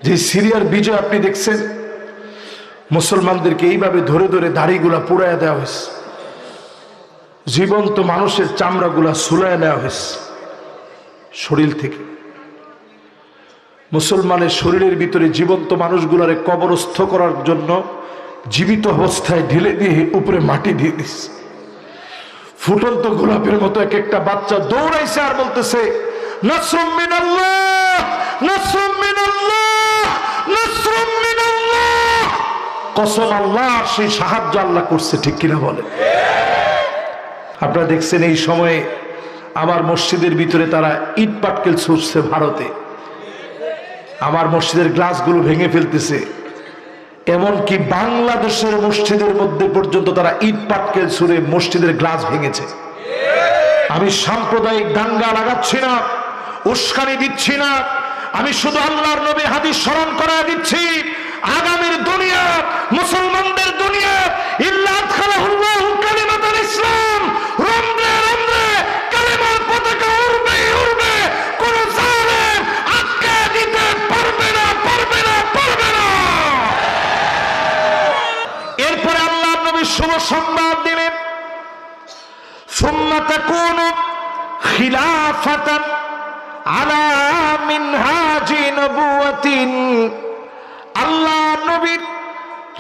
যে সিরিয়ার বিজয় আপনি দেখছেন, মুসলমানদেরকে এইভাবে ধরে ধরে দাড়িগুলা পুড়াইয়া দেওয়া হয়েছে, জীবন্ত মানুষের চামড়াগুলা সুলাইয়া নেওয়া হয়েছে শরীর থেকে। মুসলমানের শরীরের ভিতরে জীবন্ত মানুষগুলারে কবরস্থ করার জন্য জীবিত অবস্থায় ঢেলে দিয়ে উপরে মাটি দিয়ে দিচ্ছে। ফুটন্ত গোলাপের মতো এক একটা বাচ্চা দৌড়াইছে আর বলতেছে নাসরুম মিনাল্লাহ, নাসরুম মিনাল্লাহ, নাসরুম মিনাল্লাহ। কসম আল্লাহ, সেই সাহায্য আল্লাহ করছে, ঠিক কিনা বলে? আপনারা দেখছেন এই সময়ে আমার মসজিদের ভিতরে তারা ইট পাটকেল ছুটছে ভারতে, আমার মসজিদের গ্লাসগুলো ভেঙে ফেলতেছে। এমনকি বাংলাদেশের মসজিদের মধ্যে পর্যন্ত তারা ইট পাটকেল ছুঁড়ে মসজিদের গ্লাস ভেঙেছে। আমি সাম্প্রদায়িক দাঙ্গা লাগাচ্ছি না, উস্কানি দিচ্ছি না, আমি শুধু আল্লাহর নবী হাদিস স্মরণ করা দিচ্ছি। আগামীর দুনিয়া, মুসলমানদের দুনিয়া, ইল্লা আদখালাহুল্লাহু কালিমাতাল ইসলাম, রমরে রমরে কালিমার পতাকা উড়বে উড়বে, কোন জালেম আটকে দিতে পারবে না, পারবে না, পারবে না। এরপরে আল্লাহর নবী শুভ সংবাদ দিলেন, সুম্মা তাকুনু খিলাফাতান আলা মিনহাজি নবুওয়াতিন। আল্লাহ নবীর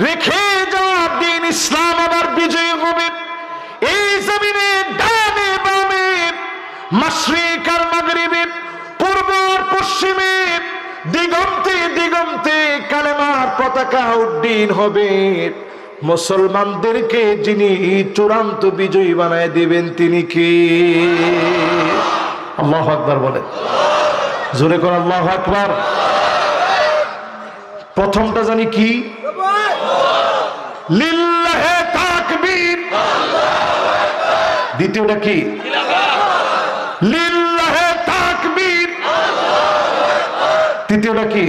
রেখে যাওয়া দিন ইসলাম আবার বিজয়ী হবে এই জমিনে, ডানে বামে, মাশরিক আর মাগরিবে, পূর্ব আর পশ্চিমে, দিগন্তে দিগন্তে কালেমার পতাকা উড্ডীন হবে। মুসলমানদেরকে যিনি চূড়ান্ত বিজয়ী বানায় দিবেন তিনি কি? আল্লাহু আকবার বলে, জোরে করে আল্লাহু আকবার। প্রথমটা জানি কি? লিল্লাহে তাকবীর। দ্বিতীয়টা কি? লিল্লাহে তাকবীর। তৃতীয়টা কি?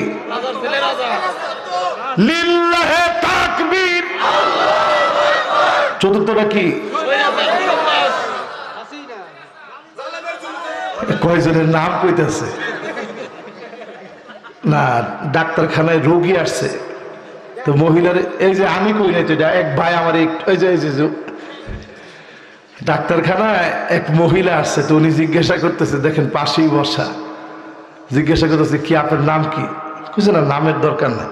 লিল্লাহে তাকবীর। চতুর্থটা কি? কয়জনের নাম কইতেছে না, ডাক্তারখানায় রোগী আসছে তো মহিলার, এই যে আমি কই নাই তো, এটা এক ভাই আমার, এই যে ডাক্তারখানায় এক মহিলা আসছে তো উনি জিজ্ঞাসা করতেছে, দেখেন পাশেই বসা, জিজ্ঞাসা করতেছে কি আপনার নাম কি? বুঝছে না, নামের দরকার নাই।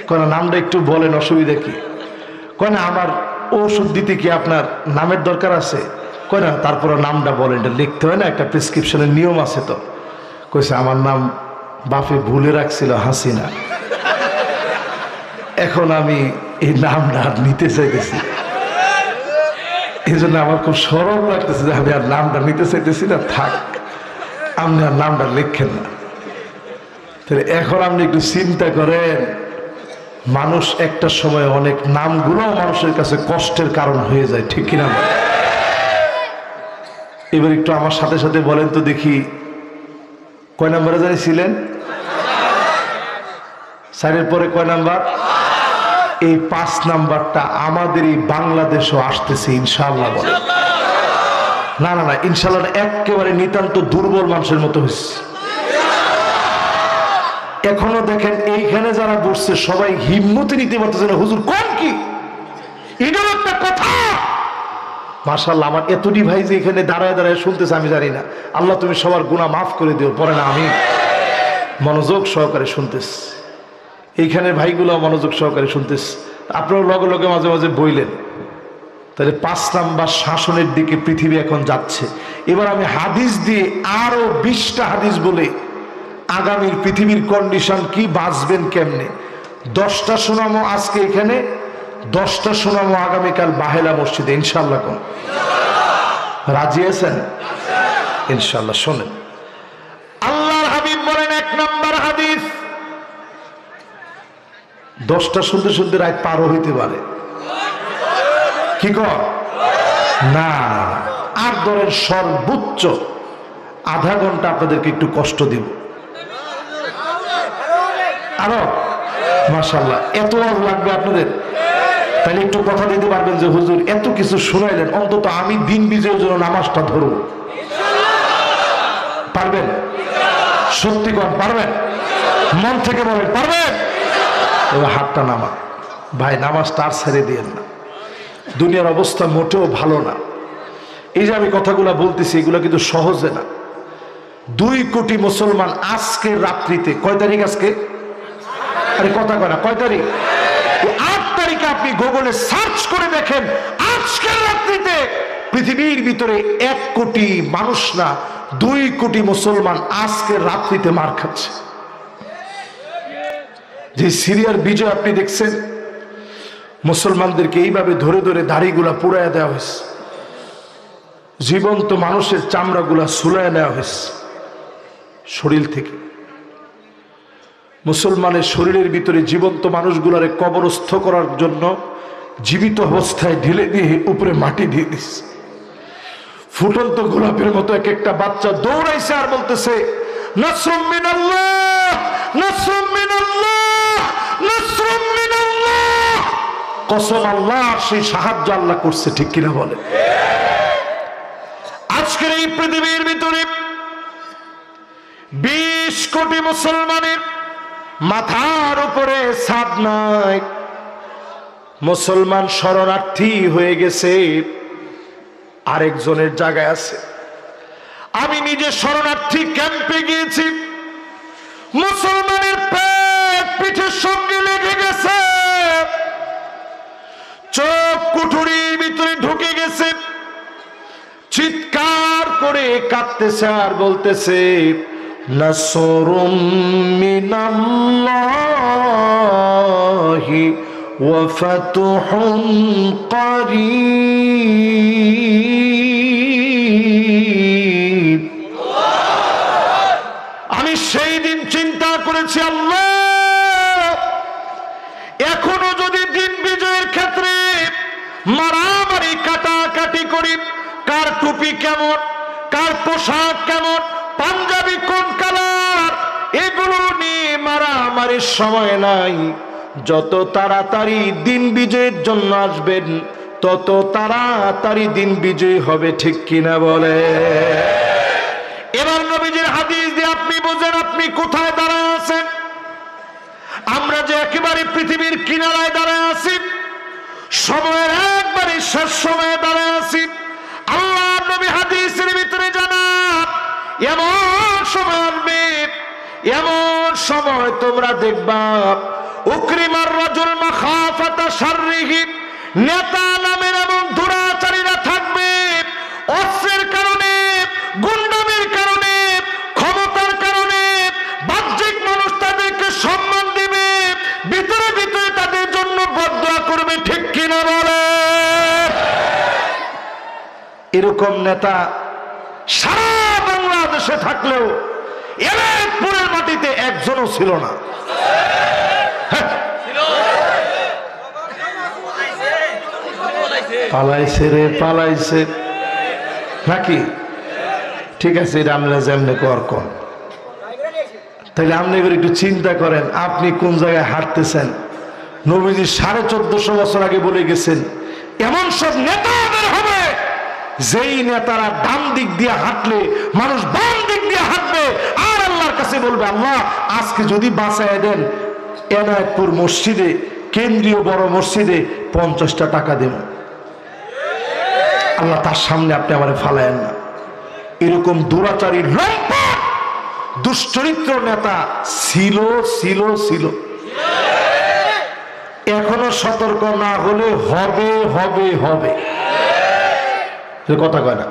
কয় নামটা একটু বলেন, অসুবিধা কি? কয় না, আমার ওষুধ দিতে কি আপনার নামের দরকার আছে? কয় না, তারপরে নামটা বলেন, এটা লিখতে হয় না, একটা প্রেসক্রিপশনের নিয়ম আছে তো। কইছে আমার নাম বাপে ভুলে রাখছিল হাসিনা, এখন আমি এই নামটা আর নিতে চাইতেছি, এই জন্য আমার খুব সরল লাগতেছে যে আমি আর নামটা নিতে চাইতেছি না, থাক আপনি আর নামটা লিখেন না। তাহলে এখন আপনি একটু চিন্তা করেন, মানুষ একটা সময় অনেক নামগুলো মানুষের কাছে কষ্টের কারণ হয়ে যায়, ঠিক কিনা? এবার একটু আমার সাথে সাথে বলেন তো দেখি, কয় নাম্বারে জানিয়েছিলেন? 4-এর পরে কয় নাম্বার? এই 5 নাম্বারটা আমাদের এই বাংলাদেশও আসতেছে ইনশাআল্লাহ। বলে না না না, ইনশাআল্লাহ একেবারে নিতান্ত দুর্বল মানুষের মতো হয়েছে। এখনো দেখেন এইখানে যারা বসছে সবাই হিম্মতি নিতে পারতেছে না, হুজুর কোন কি এটাও একটা কথা। মাশাআল্লাহ, আমার এতটি ভাই যে এখানে দাঁড়ায় দাঁড়ায় শুনতেছে আমি জানি না। আল্লাহ তুমি সবার গুনাহ মাফ করে দিও, পরে না আমি মনোযোগ সহকারে শুনতেছি, এইখানে ভাইগুলো মনোযোগ সহকারে শুনতেছি, আপনারা লগে লগে মাঝে মাঝে বইলেন। তাহলে 5 নাম্বার শাসনের দিকে পৃথিবী এখন যাচ্ছে। এবার আমি হাদিস দিয়ে আরো 20টা হাদিস বলে আগামীর পৃথিবীর কন্ডিশন কি, বাঁচবেন কেমনে, 10টা শোনামো আজকে এখানে, 10টা শোনামো আগামীকাল বাহেলা মসজিদে ইনশাআল্লাহ। কোন রাজি আছেন? ইনশাআল্লাহ শোনেন। আল্লাহর হাবিব বলেন 1 নাম্বার হাদিস, 10টা শুনতে শুনতে রাত পার হইতে পারে, কি কর না, আর ধরেন সর্বোচ্চ আধা ঘন্টা আপনাদেরকে একটু কষ্ট দিব। আরো মাশাআল্লাহ এত লাগবে আপনাদের, তাহলে একটু কথা দিতে পারবেন যে হুজুর এত কিছু শোনাইলেন, অন্তত আমি দিন বিজয়ের জন্য নামাজটা ধরব। পারবেন? সত্যি কন পারবেন? মন থেকে বলেন পারবেন? এবার হাতটা নামা ভাই, নামাজটা আর ছেড়ে দিয়েন না। দুনিয়ার অবস্থা মোটেও ভালো না। এই যে আমি কথাগুলো বলতেছি এগুলো কিন্তু সহজে না। 2 কোটি মুসলমান আজকের রাত্রিতে, কয় তারিখ আজকে? আরে কথা কয় না, কয় তারিখ? 8 তারিখে আপনি গুগলে সার্চ করে দেখেন, আজকের রাত্রিতে পৃথিবীর ভিতরে 1 কোটি মানুষ না, 2 কোটি মুসলমান আজকের রাত্রিতে মার খাচ্ছে। যে সিরিয়ার বিজয় আপনি দেখছেন, মুসলমানদেরকে এইভাবে ধরে ধরে দাড়িগুলা পুড়াইয়া দেওয়া হয়েছে, জীবন্ত মানুষের চামড়াগুলা সুলাইয়া নেওয়া হয়েছে শরীর থেকে। মুসলমানের শরীরের ভিতরে জীবন্ত মানুষগুলারে কবরস্থ করার জন্য জীবিত অবস্থায় ঢেলে দিয়ে উপরে মাটি দিয়ে দিচ্ছে। ফুটন্ত গোলাপের মতো এক একটা বাচ্চা দৌড়াইছে আর বলতেছে নাসরুম মিনাল্লাহ, নাসরুম মিনাল্লাহ, নাসরুম মিনাল্লাহ। কসম আল্লাহ, সেই সাহায্য আল্লাহ করছে, ঠিক কিনা বলে? আজকের এই পৃথিবীর ভিতরে 20 কোটি মুসলমানের মাথার উপরে ছাদ নাই। মুসলমান শরণার্থী হয়ে গেছে, আরেকজনের জায়গায় আছে। আমি নিজে শরণার্থী ক্যাম্পে গিয়েছি, মুসলমানের পেট পিঠের সঙ্গে লেগে গেছে, চোখ কুঠুরির ভিতরে ঢুকে গেছে, চিৎকার করে কাঁদতেছে আর বলতেছে নাসরুম মিনাল্লাহি ওয়া ফাতহুন করিব। আমি সেই দিন চিন্তা করেছি, আল্লাহ এখনো যদি দিন বিজয়ের ক্ষেত্রে মারামারি কাটাকাটি করি, কার টুপি কেমন, কার পোশাক কেমন, পাঞ্জাবি কোন কালার, এগুলো নিয়ে মারামারির সময় নাই। যত তাড়াতাড়ি দিন বিজয়ের জন্য আসবেন, তত তাড়াতাড়ি দিন বিজয় হবে, ঠিক কিনা বলে? এবার নবীজির হাদিস দিয়ে আপনি বোঝেন আপনি কোথায় দাঁড়ায় আছেন। আমরা যে একেবারে পৃথিবীর কিনারায় দাঁড়ায় আছি, সময়ের একবারে শেষ সময়ে দাঁড়ায় আছি। আল্লাহ নবী হাদিসের ভিতরে জানান, এমন সময় আসবে, এমন সময় তোমরা দেখবা উকরিমার রাজুল মাখাফাতা শাররিহি, নেতা নামের এমন দুরাচারীরা থাকবে, অস্ত্রের কারণে, গুন্ডামির কারণে, ক্ষমতার কারণে বাহ্যিক মানুষ তাদেরকে সম্মান দিবে, ভিতরে ভিতরে তাদের জন্য বদদুয়া করবে, ঠিক কিনা বলে? এরকম নেতা সারা বাংলাদেশে থাকলেও এলেপুরের মাটিতে একজনও ছিল না। পালাইছে রে, পালাইছে নাকি? ঠিক আছে, এটা আমরা যেমনি কর কোন, তাহলে আপনি এবার একটু চিন্তা করেন, আপনি কোন জায়গায় হাঁটতেছেন। নবীজি 1450 বছর আগে বলে গেছেন এমন সব নেতা বের হবে, যেই নেতারা ডান দিক দিয়ে হাঁটলে মানুষ বাম দিক দিয়ে হাঁটবে, আর আল্লাহর কাছে বলবে আল্লাহ আজকে যদি বাঁচায় দেন, এনায়তপুর মসজিদে, কেন্দ্রীয় বড় মসজিদে 50টা টাকা দেব। আল্লাহ তার সামনে আপনি আমারে ফালায়েন না। এরকম দুরাচারী লম্পট দুশ্চরিত্র নেতা ছিল ছিল ছিল, এখনো সতর্ক না হলে হবে হবে হবে, কথা কয় না?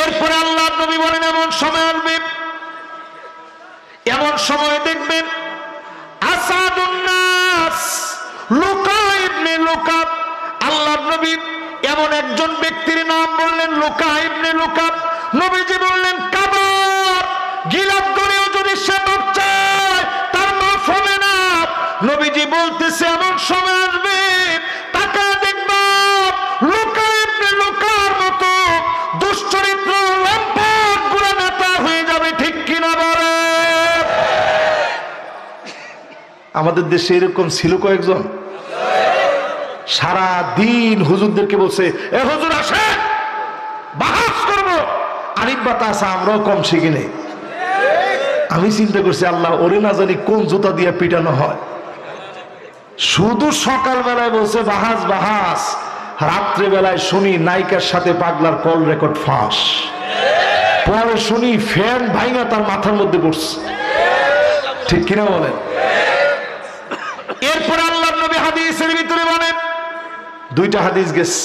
এরপরে আল্লাহ নবী বলেন এমন সময় আসবে, এমন সময় দেখবেন আসাদুন নাস লুকা ইবনে লুকা। আল্লাহ নবী এমন একজন ব্যক্তির নাম বললেন লুকা ইবনে লুকা। নবীজি বললেন কাবার গিলাপ ধরেও যদি সে মাপ চায় তার মাফ হবে না। নবীজি বলতেছে এমন সময় আসবে, তাকা দেখবা লুকা ইবনে লুকার মতো দুশ্চরিত্র লম্পট গুড়া নেতা হয়ে যাবে, ঠিক কিনা বলে? আমাদের দেশে এরকম ছিল কয়েকজন, সারা দিন হুজুরদেরকে বলছে এ হুজুর আসে বাহাস করবো, আরিফ বাতাসা আমরাও কম শিখি নেই। আমি চিন্তা করছি আল্লাহ ওরে না জানি কোন জুতা দিয়ে পিটানো হয়। শুধু সকালবেলায় বলছে বাহাস বাহাস, রাত্রে বেলায় শুনি নায়িকার সাথে পাগলার কল রেকর্ড ফাঁস, পরে শুনি ফ্যান ভাঙা তার মাথার মধ্যে পড়ছে। ঠিক কিনা বলেন? এরপরে আল্লাহর নবী হাদিসের ভিতরে বলেন, দুইটা হাদিস গেছে,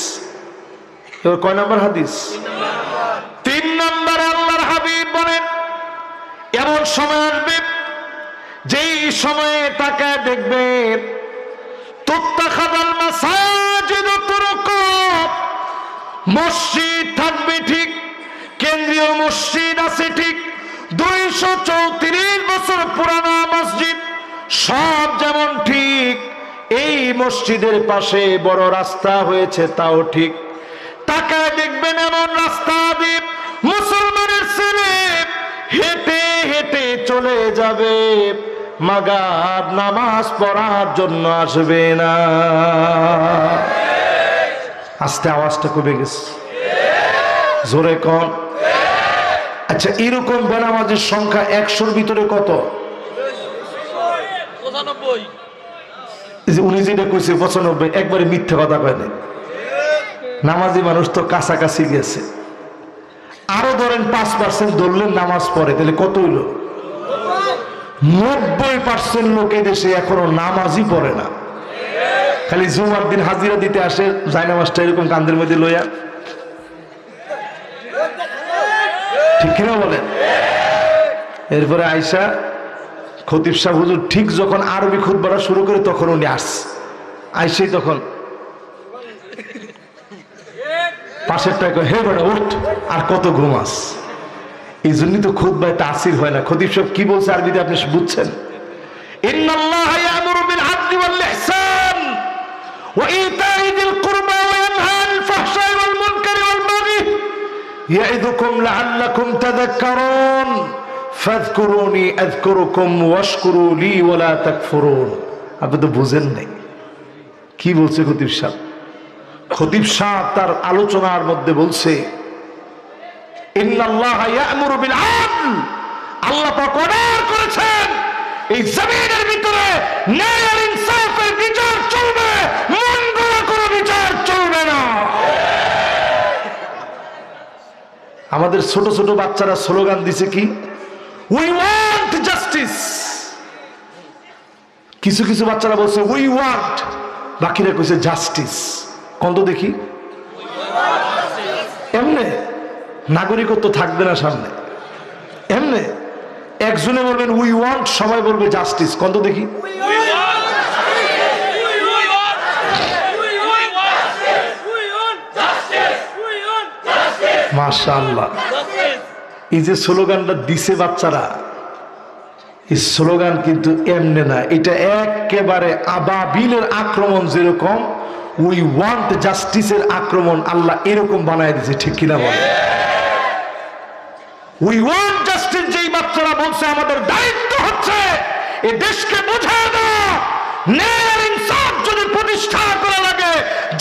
এবার কয় নম্বর হাদিস? 3 নম্বরে আল্লাহর হাবিব বলেন এমন সময় আসবে যেই সময়ে তাকায় দেখবে তুত্তাখাদাল মাসাজিদ তুরুকা, মসজিদ থাকবে ঠিক, কেন্দ্রীয় মসজিদ আছে ঠিক, 234 বছর পুরানো মসজিদ, সব যেমন ঠিক, এই মসজিদের পাশে বড় রাস্তা হয়েছে তাও ঠিক। তাকায় দেখবেন এমন রাস্তা দিয়ে মুসলমানের ছেলে হেঁটে হেঁটে চলে যাবে, মাগার নামাজ পড়ার জন্য আসবে না। আস্তে আওয়াজটা কমে গেছে, জোরে কন। আচ্ছা, এরকম বেনামাজের সংখ্যা 100-র ভিতরে কত? 95। উনি যেটা কইছে 95, একবারে মিথ্যা কথা কয় না। নামাজি মানুষ তো কাছাকাছি গেছে। আরো ধরেন 5% ধরলেন নামাজ পড়ে, তাহলে কত হইল? 90% লোক এই দেশে এখনো নামাজই পড়ে না, খালি জুমার দিন হাজিরা দিতে আসে, যায় নামাজটা এরকম কান্দের মধ্যে লইয়া। ঠিক কিনা বলেন? এরপরে আইসা খতিব সাহেব হুজুর ঠিক যখন আরবি খুতবা শুরু করে তখন উনি আইসেই তখন পাশেরটা কয়, হে বেটা উঠ, আর কত ঘুমাস। এই জন্যই তো খুতবায় তাসির হয় না। খতিব সাহেব কি বলছে আরবিতে আপনি বুঝছেন? ইন্নাল্লাহা ইয়ামুরু বিল আদলি ওয়াল ইহসান ওয়া ইতাই যিল কুরবা ওয়া ইয়ানহা আনিল ফাহশাই ওয়াল মুনকারি ওয়াল বাগই ইয়াইদুকুম লাআল্লাকুম তাযাক্কারুন ফাযকুরুনি আযকুরুকুম ওয়াশকুরু লি ওয়া লা তাকফুরুন। আপনি তো বুঝেন নাই কি বলছে খতিব সাহেব। খতিব সাহেব তার আলোচনার মধ্যে বলছে, ইন্নাল্লাহা ইয়া'মুরু বিল আদল, আল্লাহ পাক অর্ডার করেছেন এই জমিনের ভিতরে ন্যায় আর ইনসাফের বিচার চলবে, মন গড়া কোনো বিচার চলবে না। আমাদের ছোট ছোট বাচ্চারা স্লোগান দিছে কি, উই ওয়ান্ট জাস্টিস। কিছু কিছু বাচ্চারা বলছে উই ওয়ান্ট, বাকিরা কইছে জাস্টিস। কত দেখি এমনে নাগরিকত্ব থাকবে না সামনে। এমনে একজনে বলবেন উই ওয়ান্ট, সবাই বলবে জাস্টিস। কত দেখি মাশাআল্লাহ। এই যে স্লোগানটা দিছে বাচ্চারা, এই স্লোগান কিন্তু এমনে না, এটা একেবারে আবাবিলের আক্রমণ। যেরকম উই ওয়ান্ট জাস্টিসের আক্রমণ আল্লাহ এরকম বানায় দিয়েছে। ঠিক কিনা বলে? উই ওয়ান্ট জাস্টিস যেই বাচ্চারা বলছে, আমাদের দায়িত্ব হচ্ছে এই দেশকে বোঝায় দেওয়া, ন্যায় আর ইনসাফ যদি প্রতিষ্ঠা করা লাগে,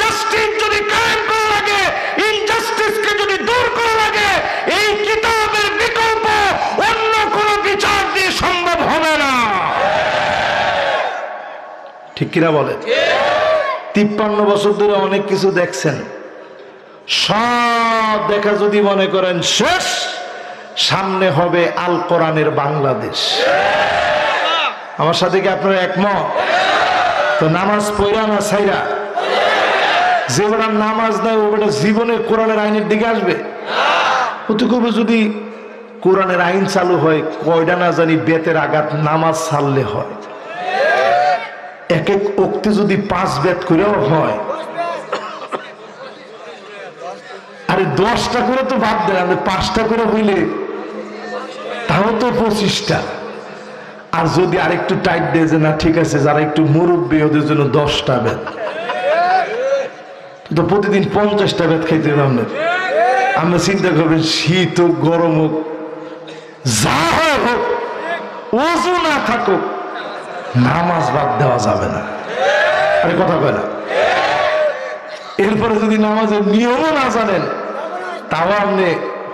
জাস্টিস যদি কায়েম করা লাগে, ইনজাস্টিসকে যদি দূর করা লাগে, এই কিতাবের বিকল্প অন্য কোনো বিচার দিয়ে সম্ভব হবে না। ঠিক কিনা বলে? 53 বছর ধরে অনেক কিছু দেখছেন, সব দেখা যদি মনে করেন শেষ, সামনে হবে আল কোরআনের বাংলাদেশ। আমার সাথে কি আপনারা একমত? তো নামাজ পড়া না ছাইরা, যে বেটা নামাজ নাই ও বেটা জীবনে কোরআনের আইনের দিকে আসবে? হতে কবে যদি কোরআনের আইন চালু হয়, কয়টা না জানি বেতের আঘাত নামাজ ছাড়লে হয়। এক এক ওক্তে যদি 5 বেত করেও হয়, আরে 10টা করে তো বাদ দেন, 5টা করে হইলে তাও তো 25টা। আর যদি আরেকটু টাইট দিয়ে যে না ঠিক আছে, যারা একটু মুরব্বী ওদের জন্য 10টা বেত, তো প্রতিদিন 50টা বেত খাইতে হবে। আমরা চিন্তা করবেন শীত হোক গরম হোক যা হয় হোক, ওযু না থাকুক, নামাজ বাদ দেওয়া যাবে না। আরে কথা কয় না? এরপরে যদি নামাজের নিয়মও না জানেন, তাও আপনি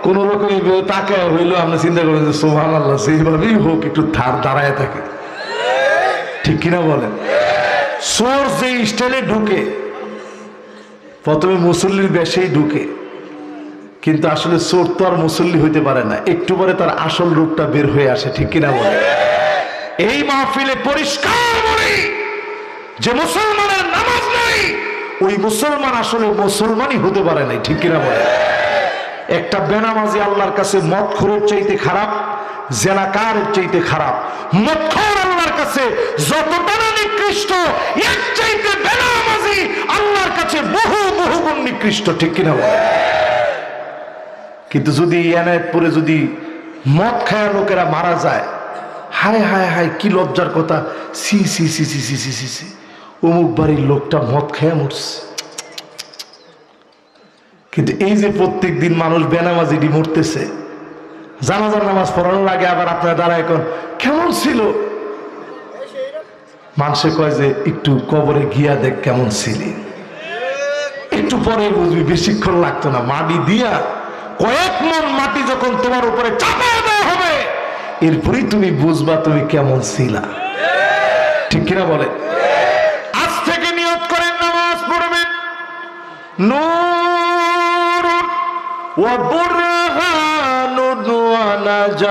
কোন রকম তাকায় হইলো আপনি চিন্তা করেন যে সুবহানাল্লাহ, সেইভাবেই হোক একটু দাঁড়ায় থাকে, ঠিক কিনা বলেন? চোর যে স্টাইলে ঢুকে, প্রথমে মুসল্লির বেশেই ঢুকে, কিন্তু আসলে চোর তো আর মুসল্লি হইতে পারে না, একটু পরে তার আসল রূপটা বের হয়ে আসে, ঠিক কিনা বলে? এই মাহফিলে পরিষ্কার বলি যে মুসলমানের নামাজ নাই, ওই মুসলমান আসলে মুসলমানই হতে পারে নাই, ঠিক কিনা বলে? একটা বেনামাজি আল্লাহর কাছে মদখোরের চাইতে খারাপ, জেনাকারের চাইতে খারাপ। মদখোর আল্লাহর কাছে যতটা না নিকৃষ্ট, এর চাইতে বেনামাজি আল্লাহর কাছে বহু বহু গুণ নিকৃষ্ট, ঠিক কিনা বলে? কিন্তু যদি এনায়েতপুরে যদি মদ খায়া লোকেরা মারা যায়, হায় হায় হায় কি লজ্জার কথা, সি সি সি সি সি সি সি সি, অমুক বাড়ির লোকটা মদ খায়া মরছে। কিন্তু এই যে প্রত্যেক দিন মানুষ বেনামাজিটি মরতেছে, জানাজার নামাজ পড়ানোর আগে আবার আপনার দ্বারা এখন কেমন ছিল, মানুষে কয় যে একটু কবরে গিয়া দেখ কেমন ছিলি, একটু পরে বুঝবি, বেশিক্ষণ লাগতো না, মাটি দিয়া কয়েক মন মাটি যখন তোমার উপরে চাপা দেওয়া হবে, এরপরেই তুমি বুঝবা তুমি কেমন ছিলা, ঠিক কিনা বলে? আজ থেকে নিয়ত করেন নামাজ পড়বেন, নূর ওয়া বুরহানুন ওয়া নাজাত।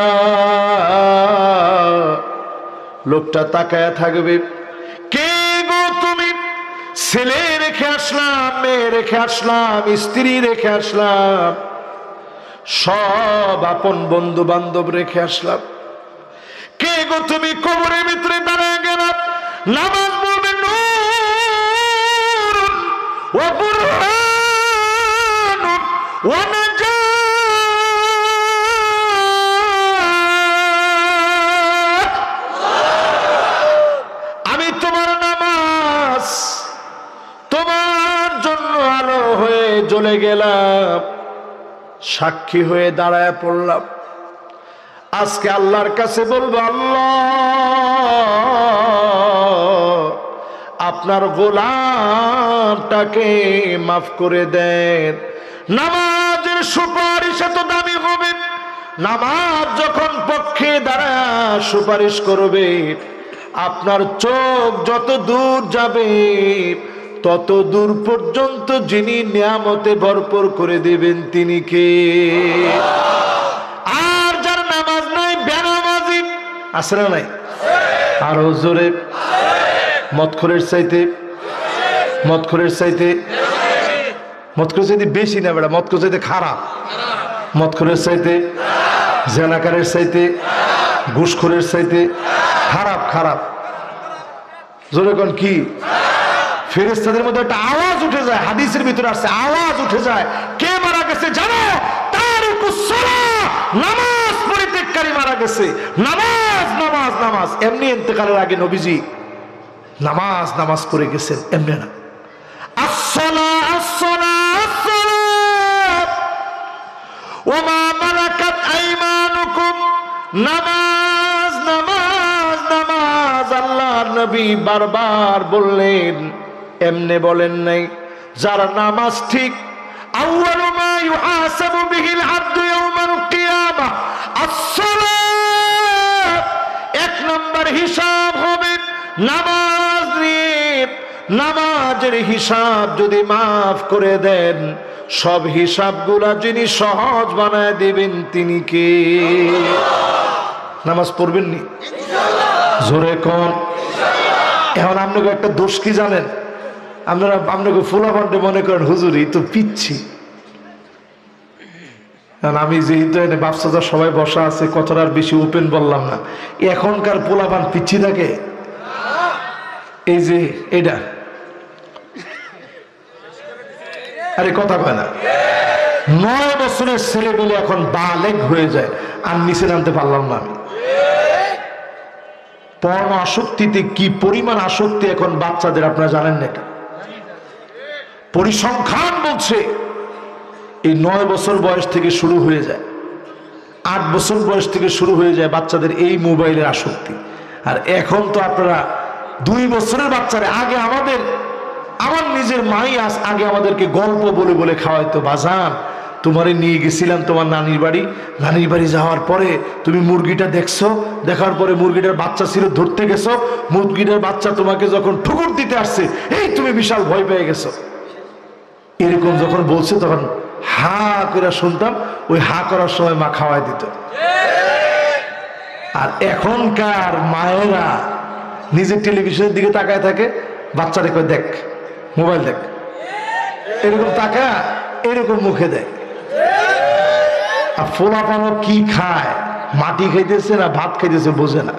লোকটা তাকায়া থাকবে, কে গো তুমি? ছেলে রেখে আসলাম, মেয়ে রেখে আসলাম, স্ত্রী রেখে আসলাম, সব আপন বন্ধু বান্ধব রেখে আসলাম, কে গো তুমি? কবরের ভিতরে দাঁড়ায় গেলাম, নামাজ পড়বে, নূর ওয়া বুরহানুন ওয়া নাজাত। আমি তোমার নামাজ তোমার জন্য আলো হয়ে জ্বলে গেলাম, সাক্ষী হয়ে দাঁড়ায় পড়লাম। আজকে আল্লাহর কাছে বলবো, আল্লাহ আপনার গোলামটাকে মাফ করে দেন। নামাজের সুপারিশ এত দামি হবে, নামাজ যখন পক্ষে দাঁড়ায় সুপারিশ করবে, আপনার চোখ যত দূর যাবে তত দূর পর্যন্ত যিনি নিয়ামতে ভরপুর করে দিবেন তিনি কে? আর যার নামাজ নাই, বেনামাজি আছে না নাই? আরো জোরে, মদখোরের চাইতে, মদখোরের চাইতে, মদখোরের চাইতে বেশি না বেটা, মদখোর চাইতে খারাপ, মদখোরের চাইতে, জেনাকারের চাইতে, ঘুষখোরের চাইতে খারাপ, খারাপ। জোরে কোন কি? ফেরেশতাদের মধ্যে একটা আওয়াজ উঠে যায়, হাদিসের ভিতরে আসছে, আওয়াজ উঠে যায়, কে মারা গেছে জানো? তারিকুস সালাহ, নামাজ পরিত্যাগকারী মারা গেছে। নামাজ নামাজ নামাজ, এমনি ইন্তেকালের আগে নবীজি নামাজ নামাজ করে গেছেন, এমনি না। আসসালাহ আসসালাহ আসসালাহ ওয়া মা মালাকাত আইমানুকুম, নামাজ নামাজ নামাজ। আল্লাহর নবী বারবার বললেন, এমনে বলেন নাই। যারা নামাজ ঠিক, আউয়ালু মা ইউহাসাবু বিহিল আবদু ইয়াউমাল কিয়ামাহ আস-সালাত। এক নম্বর হিসাব হবে নামাজ নিয়ে। নামাজের হিসাব যদি মাফ করে দেন, সব হিসাবগুলা যিনি সহজ বানায় দিবেন তিনি কে? নামাজ পড়বেন নি? জোরে কোন? এখন আপনাকে একটা দোষ কি জানেন? আপনারা আপনাকে ফুলাফান্ডে মনে করেন হুজুরি তো পিচ্ছি। আমি যেহেতু বাপসাদা সবাই বসা আছে, কথাটা আর বেশি ওপেন বললাম না। এখনকার পোলাপান পিচ্ছি থাকে, এই যে এটা, আরে কথা কয় না, 9 বছরের ছেলেগুলো এখন বালেগ হয়ে যায়, আর নিচে নামতে পারলাম না আমি। পর্ণ আসক্তিতে কি পরিমাণ আসক্তি এখন বাচ্চাদের, আপনারা জানেন না? এটা পরিসংখ্যান বলছে এই 9 বছর বয়স থেকে শুরু হয়ে যায়, 8 বছর বয়স থেকে শুরু হয়ে যায় বাচ্চাদের এই মোবাইলের আসক্তি। আর এখন তো আপনারা 2 বছরের বাচ্চারা, আগে আমার নিজের মাই আগে আমাদেরকে গল্প বলে বলে খাওয়াইতো, বাজান তোমারে নিয়ে গেছিলাম তোমার নানির বাড়ি যাওয়ার পরে তুমি মুরগিটা দেখছো, দেখার পরে মুরগিটার বাচ্চা ছিল, ধরতে গেছো, মুরগিটার বাচ্চা তোমাকে যখন ঠুকুর দিতে আসছে, এই তুমি বিশাল ভয় পেয়ে গেছো। এরকম যখন বলছে তখন হা করে শুনতাম, ওই হা করার সময় মা খাওয়াই দিত। আর এখনকার মায়েরা নিজের টেলিভিশনের দিকে তাকায় থাকে, বাচ্চারে কয় দেখ মোবাইল দেখ, এরকম তাকা এরকম মুখে দেয়। আর ফোলাপানো কি খায়, মাটি খাইতেছে না ভাত খাইতেছে বোঝে না।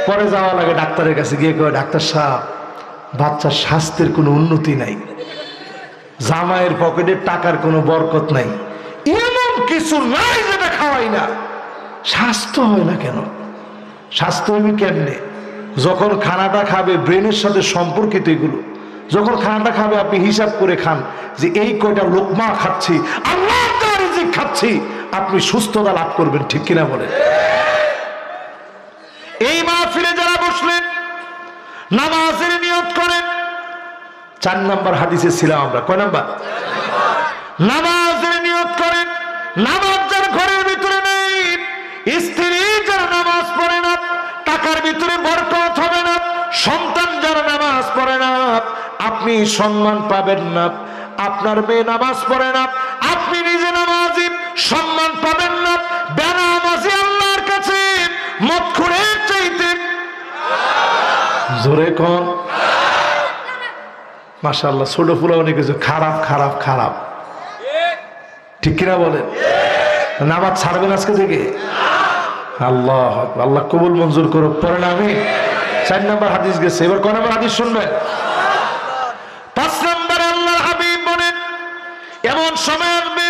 পরে যাওয়া লাগে ডাক্তারের কাছে, গিয়ে কয় ডাক্তার সাহেব বাচ্চার স্বাস্থ্যের কোনো উন্নতি নাই, জামাইয়ের পকেটে টাকার কোনো বরকত নাই, এমন কিছু নাই যেটা খাওয়াই না। স্বাস্থ্য হয় না কেন? স্বাস্থ্য হইবে কেমনে? যখন খানাটা খাবে ব্রেনের সাথে সম্পর্কিত এগুলো, যখন খানাটা খাবে আপনি হিসাব করে খান যে এই কয়টা লোকমা খাচ্ছি, আল্লাহর দেওয়া রিজিক খাচ্ছি, আপনি সুস্থতা লাভ করবেন, ঠিক কিনা বলেন? এই মাহফিলে যারা বসলেন নামাজের নিয়ত করেন, 4 নাম্বার হাদিসে ছিলাম আমরা, কয় নাম্বার? নামাজের নিয়ত করেন। নামাজ যার ঘরের ভিতরে নেই, স্ত্রী যারা নামাজ পড়ে না, টাকার ভিতরে বরকত হবে না, সন্তান যারা নামাজ পড়ে না, আপনি সম্মান পাবেন না। আপনার মেয়ে নামাজ পড়ে না, আপনি নিজে নামাজি, সম্মান পাবেন না। বেনামাজি আল্লাহর কাছে মদখোরের চাইতে জোরে কোন মাশাআল্লাহ, ছোট ফুলা অনেক কিছু খারাপ খারাপ খারাপ, ঠিক কিনা বলেন? নামাজ ছাড়বেন আজকে থেকে? আল্লাহ আল্লাহ কবুল মঞ্জুর করুক। পড়েন আমি 4 নাম্বার হাদিস গেছে, এবার কয় নাম্বার হাদিস শুনবেন? 5 নাম্বার আল্লাহর হাবিব বলেন এমন সময় আসবে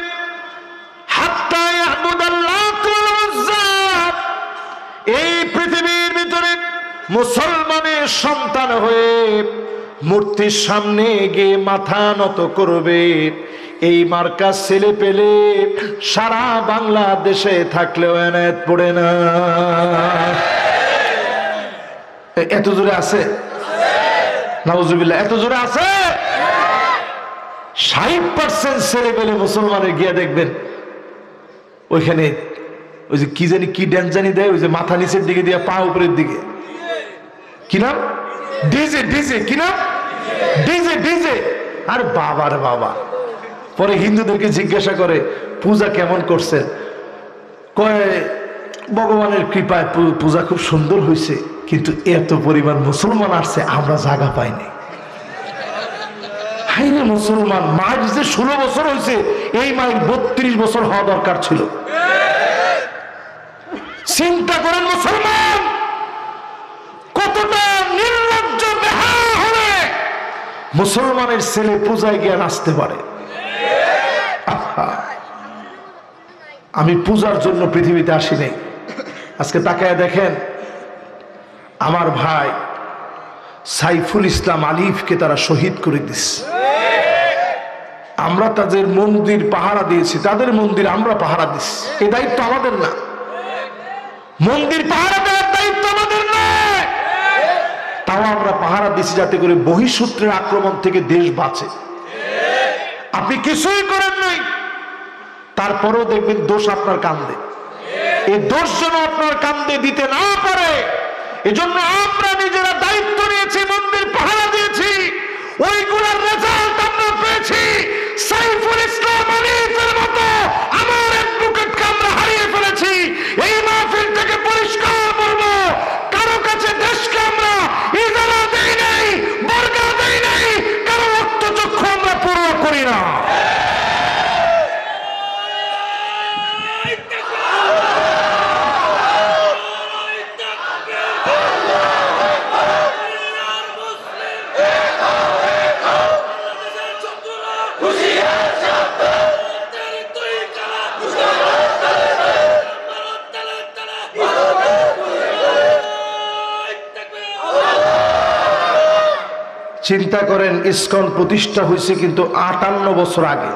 হাত্তা ইয়াবুদাল্লাহ ওয়াল উজ্জা, এই পৃথিবীর ভিতরে মুসলমানের সন্তান হয়ে মূর্তির সামনে গিয়ে মাথা নত করবে, এই মার্কা ছেলে পেলে সারা বাংলাদেশে থাকলেও এনায়েত পড়ে না। এত জোরে আছে? নাউজুবিল্লাহ, এত জোরে আছে? 60% ছেলে পেলে মুসলমানের গিয়া দেখবেন ওইখানে ওই যে কি জানি কি ড্যান্স জানি দেয়, ওই যে মাথা নিচের দিকে দিয়ে পা উপরের দিকে, কি নাম? ডিজে। ডিজে কি নাম? DJ DJ. আর বাবার বাবা, পরে হিন্দুদেরকে জিজ্ঞাসা করে পূজা কেমন করছেন, কয় ভগবানের কৃপায় পূজা খুব সুন্দর হয়েছে, কিন্তু এত পরিমাণ মুসলমান আসছে আমরা জায়গা পাইনি। হাইরে মুসলমান, মায়ের যে 16 বছর হয়েছে, এই মায়ের 32 বছর হওয়া দরকার ছিল। চিন্তা করেন মুসলমান কতটা নির্লজ্জ বেহায়া হলে মুসলমানের ছেলে পূজায় গিয়ে নাচতে পারে। আমি পূজার জন্য পৃথিবীতে আসি নাই। আজকে তাকায় দেখেন, আমার ভাই সাইফুল ইসলাম আলিফকে তারা শহীদ করে দিচ্ছে। আমরা তাদের মন্দির পাহারা দিয়েছি, তাদের মন্দির আমরা পাহারা দিচ্ছি, এই দায়িত্ব আমাদের না। মন্দির পাহারা দেওয়ার দায়িত্ব আমাদের না, তাও আমরা পাহারা দিচ্ছি যাতে করে বহিঃশত্রুর আক্রমণ থেকে দেশ বাঁচে। আপনি কিছুই করেন নাই, তারপরেও দেখবেন দোষ আপনার কান্দে। এই দোষ যেন আপনার কান্দে দিতে না পারে, এজন্য আমরা নিজেরা দায়িত্ব নিয়েছি, মন্দির পাহারা দিয়েছি, ওইগুলোর রেজাল্ট আমরা পেয়েছি। সাইফুল ইসলাম আলিফের মতো আমার অ্যাডভোকেটকে আমরা হারিয়ে ফেলেছি। এই মাহফিল থেকে পরিষ্কার বলবো, কারো কাছে দেশকে আমরা ইজারা দেই নাই, বর্গা দেই নাই, কারো রক্তচক্ষু আমরা পূর্ণ করি না। চিন্তা করেন, ইসকন প্রতিষ্ঠা হয়েছে কিন্তু 58 বছর আগে।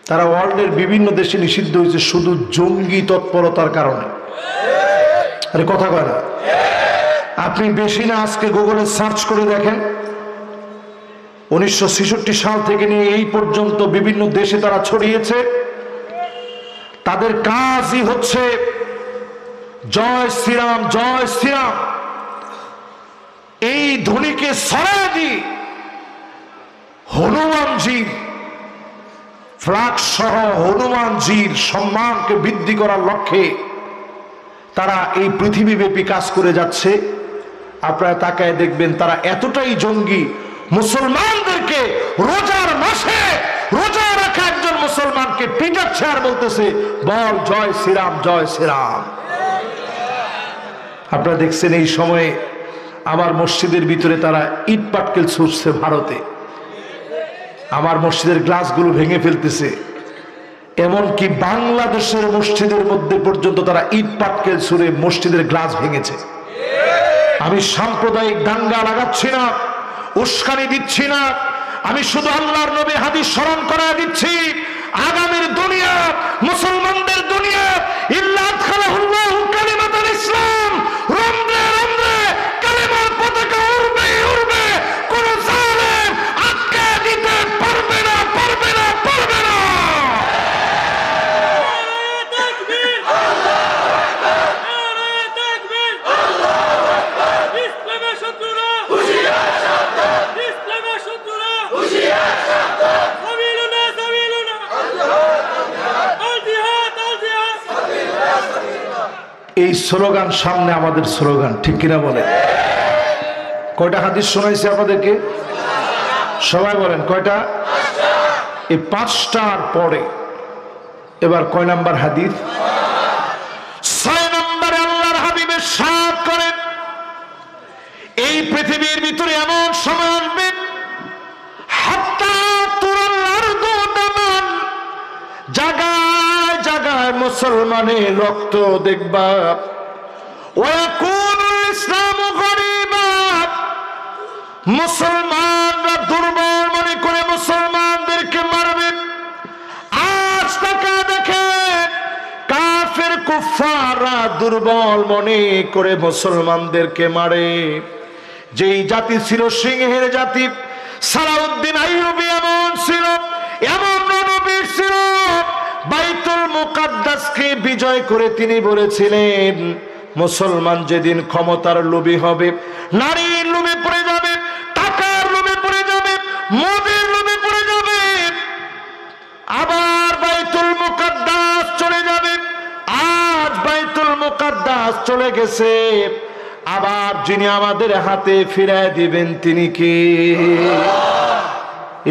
তারা ওয়ার্ল্ডের বিভিন্ন দেশে নিষিদ্ধ হয়েছে শুধু জঙ্গি তৎপরতার কারণে। আরে কথা কয় না? আপনি বেশি না আজকে গুগলে সার্চ করে দেখেন, 1966 সাল থেকে নিয়ে এই পর্যন্ত বিভিন্ন দেশে তারা ছড়িয়েছে। তাদের কাজই হচ্ছে জয় শ্রীরাম জয় শ্রীরাম, এই ধ্বনিকে ছড়ায় দিয়ে হনুমানজির ফ্ল্যাগ সহ হনুমানজির সম্মানকে বৃদ্ধি করার লক্ষ্যে তারা এই পৃথিবীব্যাপী কাজ করে যাচ্ছে। আপনারা তাকায় দেখবেন তারা এতটাই জঙ্গি, মুসলমানদেরকে রোজার মাসে রোজা রাখা একজন মুসলমানকে পিটাচ্ছে আর বলতেছে বল জয় শ্রীরাম জয় শ্রীরাম। আপনারা দেখছেন এই সময়ে আমার মসজিদের ভিতরে তারা ইট পাটকেল ছুটছে ভারতে, আমার মসজিদের গ্লাসগুলো ভেঙে ফেলতেছে, এমনকি বাংলাদেশের মসজিদের মধ্যে পর্যন্ত তারা ইট পাটকেল ছুঁড়ে মসজিদের গ্লাস ভেঙেছে। আমি সাম্প্রদায়িক দাঙ্গা লাগাচ্ছি না, উস্কানি দিচ্ছি না, আমি শুধু আল্লাহর নবী হাদিস স্মরণ করা দিচ্ছি। আগামীর দুনিয়া, মুসলমানদের দুনিয়া, ইল্লা আদখালাহুল্লাহু কালিমাতাল ইসলাম, রমরে রমরে কালিমার পতাকা উড়বে উড়বে, কোন জালেম আটকে দিতে পারবে না পারবে না পারবে না। তাকবীর, আল্লাহু আকবার, নারে তাকবীর, আল্লাহু আকবার। ইসলামের শত্রুরা হুঁশিয়ার সাবধান, ইসলামের শত্রুরা হুঁশিয়ার সাবধান। সাবিলুনা সাবিলুনা, আল্লাহু আকবার, আল জিহাদ আল জিহাদ, সাবিলুনা সাবিলুনা। এই স্লোগান সামনে আমাদের স্লোগান, ঠিক কিনা বলে? কয়টা হাদিস শোনাইছে আপনাদেরকে? সবাই বলেন কয়টা? এই 5টার পরে এবার কয় নাম্বার হাদিস? 6 নম্বরে আল্লাহর হাবিব ইরশাদ করেন, এই পৃথিবীর ভিতরে এমন সময় আসবে হাত্তা তুরাল আরদু দামান, জায়গায় জায়গায় মুসলমানের রক্ত দেখবা। ওয়াকুনুল ইসলামু গরিবা, মুসলমানরা দুর্বল মনে করে মুসলমানদেরকে মারবে। আজ টাকা দেখে কাফের কুফাররা দুর্বল মনে করে মুসলমানদেরকে মারে। যেই জাতি ছিল সিংহের জাতি, সালাউদ্দিন আইয়ুবী এমন ছিল, এমন রণবীর ছিল, বাইতুল মুকাদ্দাসকে বিজয় করে তিনি বলেছিলেন মুসলমান যেদিন ক্ষমতার লোভী হবে, নারীর লোভে পড়ে যাবে, টাকার লোভে পড়ে যাবে, মদের লোভে পড়ে যাবে, আবার বাইতুল মুকাদ্দাস চলে যাবে। আজ বাইতুল মুকাদ্দাস চলে গেছে, আবার যিনি আমাদের হাতে ফিরায় দিবেন তিনি কে?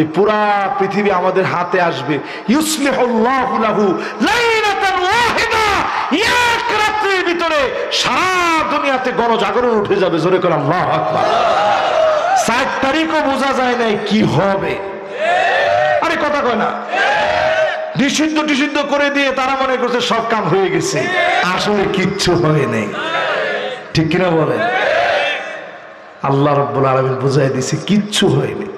এই পুরা পৃথিবী আমাদের হাতে আসবে। ইউসলিহুল্লাহু লাহু লাইলাতান ওয়াহিদা, এক রাতের ভিতরে সারা দুনিয়াতে গণজাগরণ উঠে যাবে। জোরে করে আল্লাহু আকবার। 7 তারিখও বোঝা যায় নাই কি হবে। আরে কথা কয় না, নিষিদ্ধ করে দিয়ে তারা মনে করছে সব কাম হয়ে গেছে, আসলে কিচ্ছু হয় নাই, ঠিক কিনা বলেন? আল্লাহ রাব্বুল আলামিন বুঝাই দিছে কিচ্ছু হয়নি।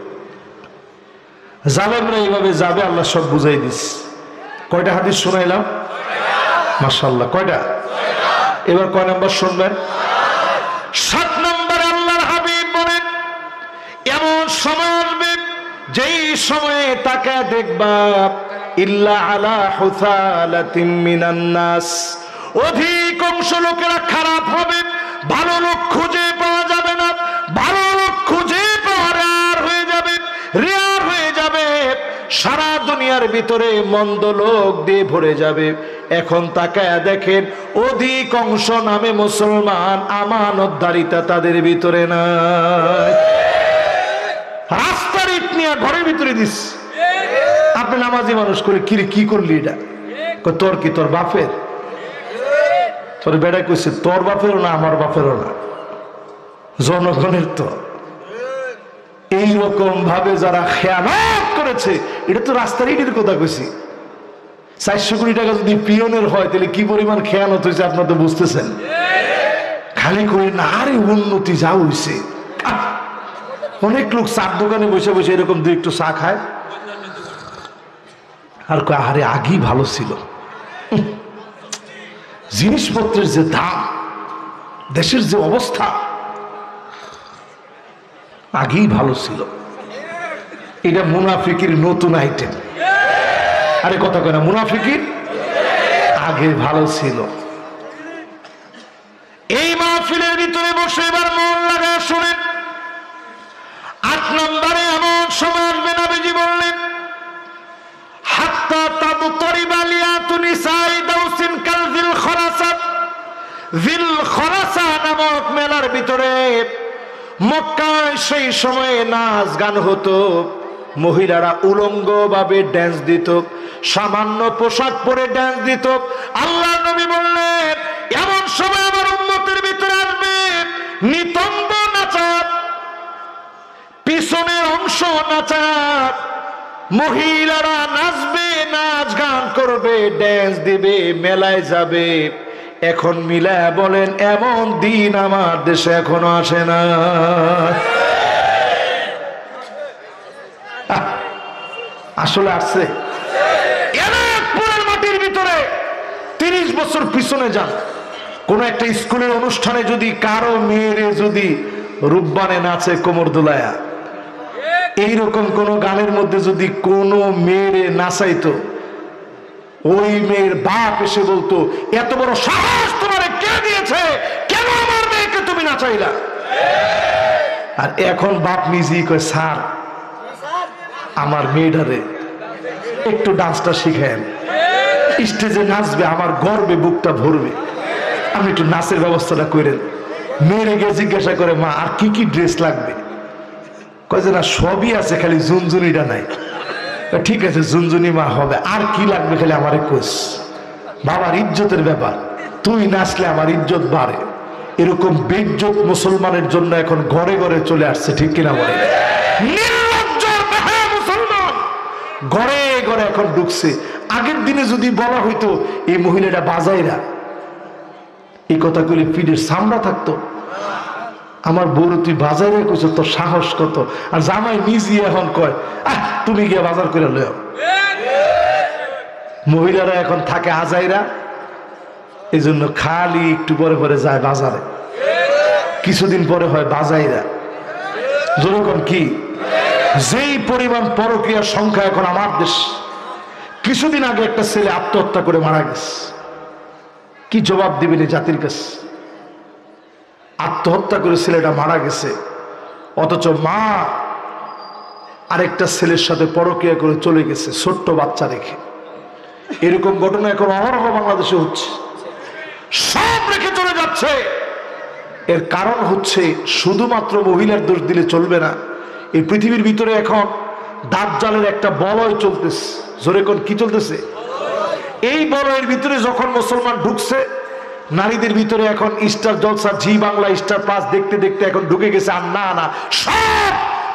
জালেমরা এইভাবে যাবে, আল্লাহ সব বুঝাই দিস। কয়টা হাদিস শোনাইলাম? মাশাআল্লাহ, কয়টা? এবার কয় নাম্বার শুনবেন? 7 নম্বরে আল্লাহর হাবিব বলেন এমন সময় আসবে যেই সময়ে তাকে দেখবা ইল্লা আলা হুসালাতিম মিনান নাস, অধিকাংশ লোকেরা খারাপ হবে, ভালো লোক খুঁজে পাওয়া যাবে না, ভালো লোক খুঁজে পাওয়া রেয়ার হয়ে যাবে, রেয়ার হয়ে যাবে। সারা দুনিয়ার ভিতরে মন্দ লোক দিয়ে ভরে যাবে। এখন তাকায়া দেখেন অধিকাংশ নামে মুসলমান, আমানতদারিতা তাদের ভিতরে নাই। রাস্তার ইট নিয়ে ঘরের ভিতরে দিস। আপনি নামাজি মানুষ করে কি করলি এটা? তোর কি তোর বাপের? তোর বেড়া কইছে তোর বাপেরও না আমার বাপেরও না, জনগণের। তো এইরকম ভাবে যারা খেয়ানত করেছে, এটা তো রাস্তার ইটের কথা কইছি। 400 কোটি টাকা যদি পিয়নের হয় তাহলে কি পরিমাণ খেয়ানত হয়েছে আপনার তো বুঝতেছেন। খালি করে না, আরে উন্নতি যা হয়েছে। অনেক লোক চার দোকানে বসে বসে এরকম 2 একটু চা খায় আর কয় আরে আগেই ভালো ছিল। জিনিসপত্রের যে দাম, দেশের যে অবস্থা, আগেই ভালো ছিল। এটা মুনাফিকির নতুন আইটেম। আরে কথা কয় না, মুনাফিকির আগে ভালো ছিল। এই মাহফিলের ভিতরে বসে এবার মন লাগা শুনেন। 8 নম্বরে এমন সময় আসবে, নবীজি বললেন হাত্তা তাবতরিবা লিয়াতু নিসাই দাউসিন কাল যিল খরাসা। যিল খরাসা নামক মেলার ভিতরে মক্কায় সেই সময়ে নাচ গান হতো, মহিলারা উলঙ্গ ভাবে ড্যান্স দিত, সামান্য পোশাক পরে ড্যান্স দিত। আল্লাহ নবী বললেন এমন সময় আমার উম্মতের ভিতরে আসবে নিতম্ব নাচার, পিছনের অংশ নাচার, মহিলারা নাচবে, নাচ গান করবে, ড্যান্স দিবে, মেলায় যাবে। এখন মিলায় বলেন এমন দিন আমার দেশে এখনো আসে না। আসলে আসছে। মাটির ভিতরে 30 বছর পিছনে যান, কোন একটা স্কুলের অনুষ্ঠানে যদি কারো মেয়েরে যদি রূপবানে নাচে কোমর দোলায়া, এইরকম কোন গানের মধ্যে যদি কোনো মেয়েরে নাচাইতো, ওই মেয়ের বাপ এসে বলতো এত বড় সাহস তোমারে কে দিয়েছে, কেন আমার মেয়েকে তুমি নাচাইলা? আর এখন বাপ নিজেই কয় স্যার আমার মেয়েটারে একটু ডান্সটা শিখায়েন, স্টেজে নাচবে, আমার গর্বে বুকটা ভরবে, আমি একটু নাচের ব্যবস্থাটা করেন। মেয়েরে গিয়ে জিজ্ঞাসা করে মা আর কি কি ড্রেস লাগবে? কয় যে না সবই আছে, খালি ঝুনঝুনিটা নাই। ঠিক আছে ঝুনঝুনি মা হবে, আর কি লাগবে খালি আমারে কোস। বাবার ইজ্জতের ব্যাপার, তুই নাচলে আমার ইজ্জত বাড়ে। এরকম বেইজ্জত মুসলমানের জন্য এখন ঘরে ঘরে চলে আসছে, ঠিক কিনা বলে? মুসলমান ঘরে ঘরে এখন ঢুকছে। আগের দিনে যদি বলা হইতো এই মহিলাটা বাজাইরা, এই কথাগুলি পিঠের সামরা থাকতো, আমার বউর তুই বাজারে কইছ, তোর সাহস কত? আর জামাই নিজে এখন কয় তুমি গিয়ে বাজার করে লও। মহিলারা এখন থাকে আজাইরা, এই জন্য খালি একটু পরে পরে যায় বাজারে, কিছুদিন পরে হয় বাজাইরা। যেরকম কি যেই পরিমাণ পরকীয়ার সংখ্যা এখন আমার দেশ। কিছুদিন আগে একটা ছেলে আত্মহত্যা করে মারা গেছে, কি জবাব দিবেন এই জাতির কাছে? আত্মহত্যা করে ছেলেটা মারা গেছে, অথচ মা আরেকটা ছেলের সাথে পরকীয়া করে চলে গেছে ছোট্ট বাচ্চা রেখে। এরকম ঘটনা এখন অহরহ বাংলাদেশে হচ্ছে, সব রেখে চলে যাচ্ছে। এর কারণ হচ্ছে শুধুমাত্র মহিলার দোষ দিলে চলবে না। এই পৃথিবীর ভিতরে এখন দাজ্জালের একটা বলয় চলতেছে। জোরে কোন কি চলতেছে? এই বলয়ের ভিতরে যখন মুসলমান ঢুকছে, নারীদের ভিতরে এখন স্টার জলসা, জি বাংলা, স্টার প্লাস দেখতে দেখতে এখন ঢুকে গেছে। আর না না সব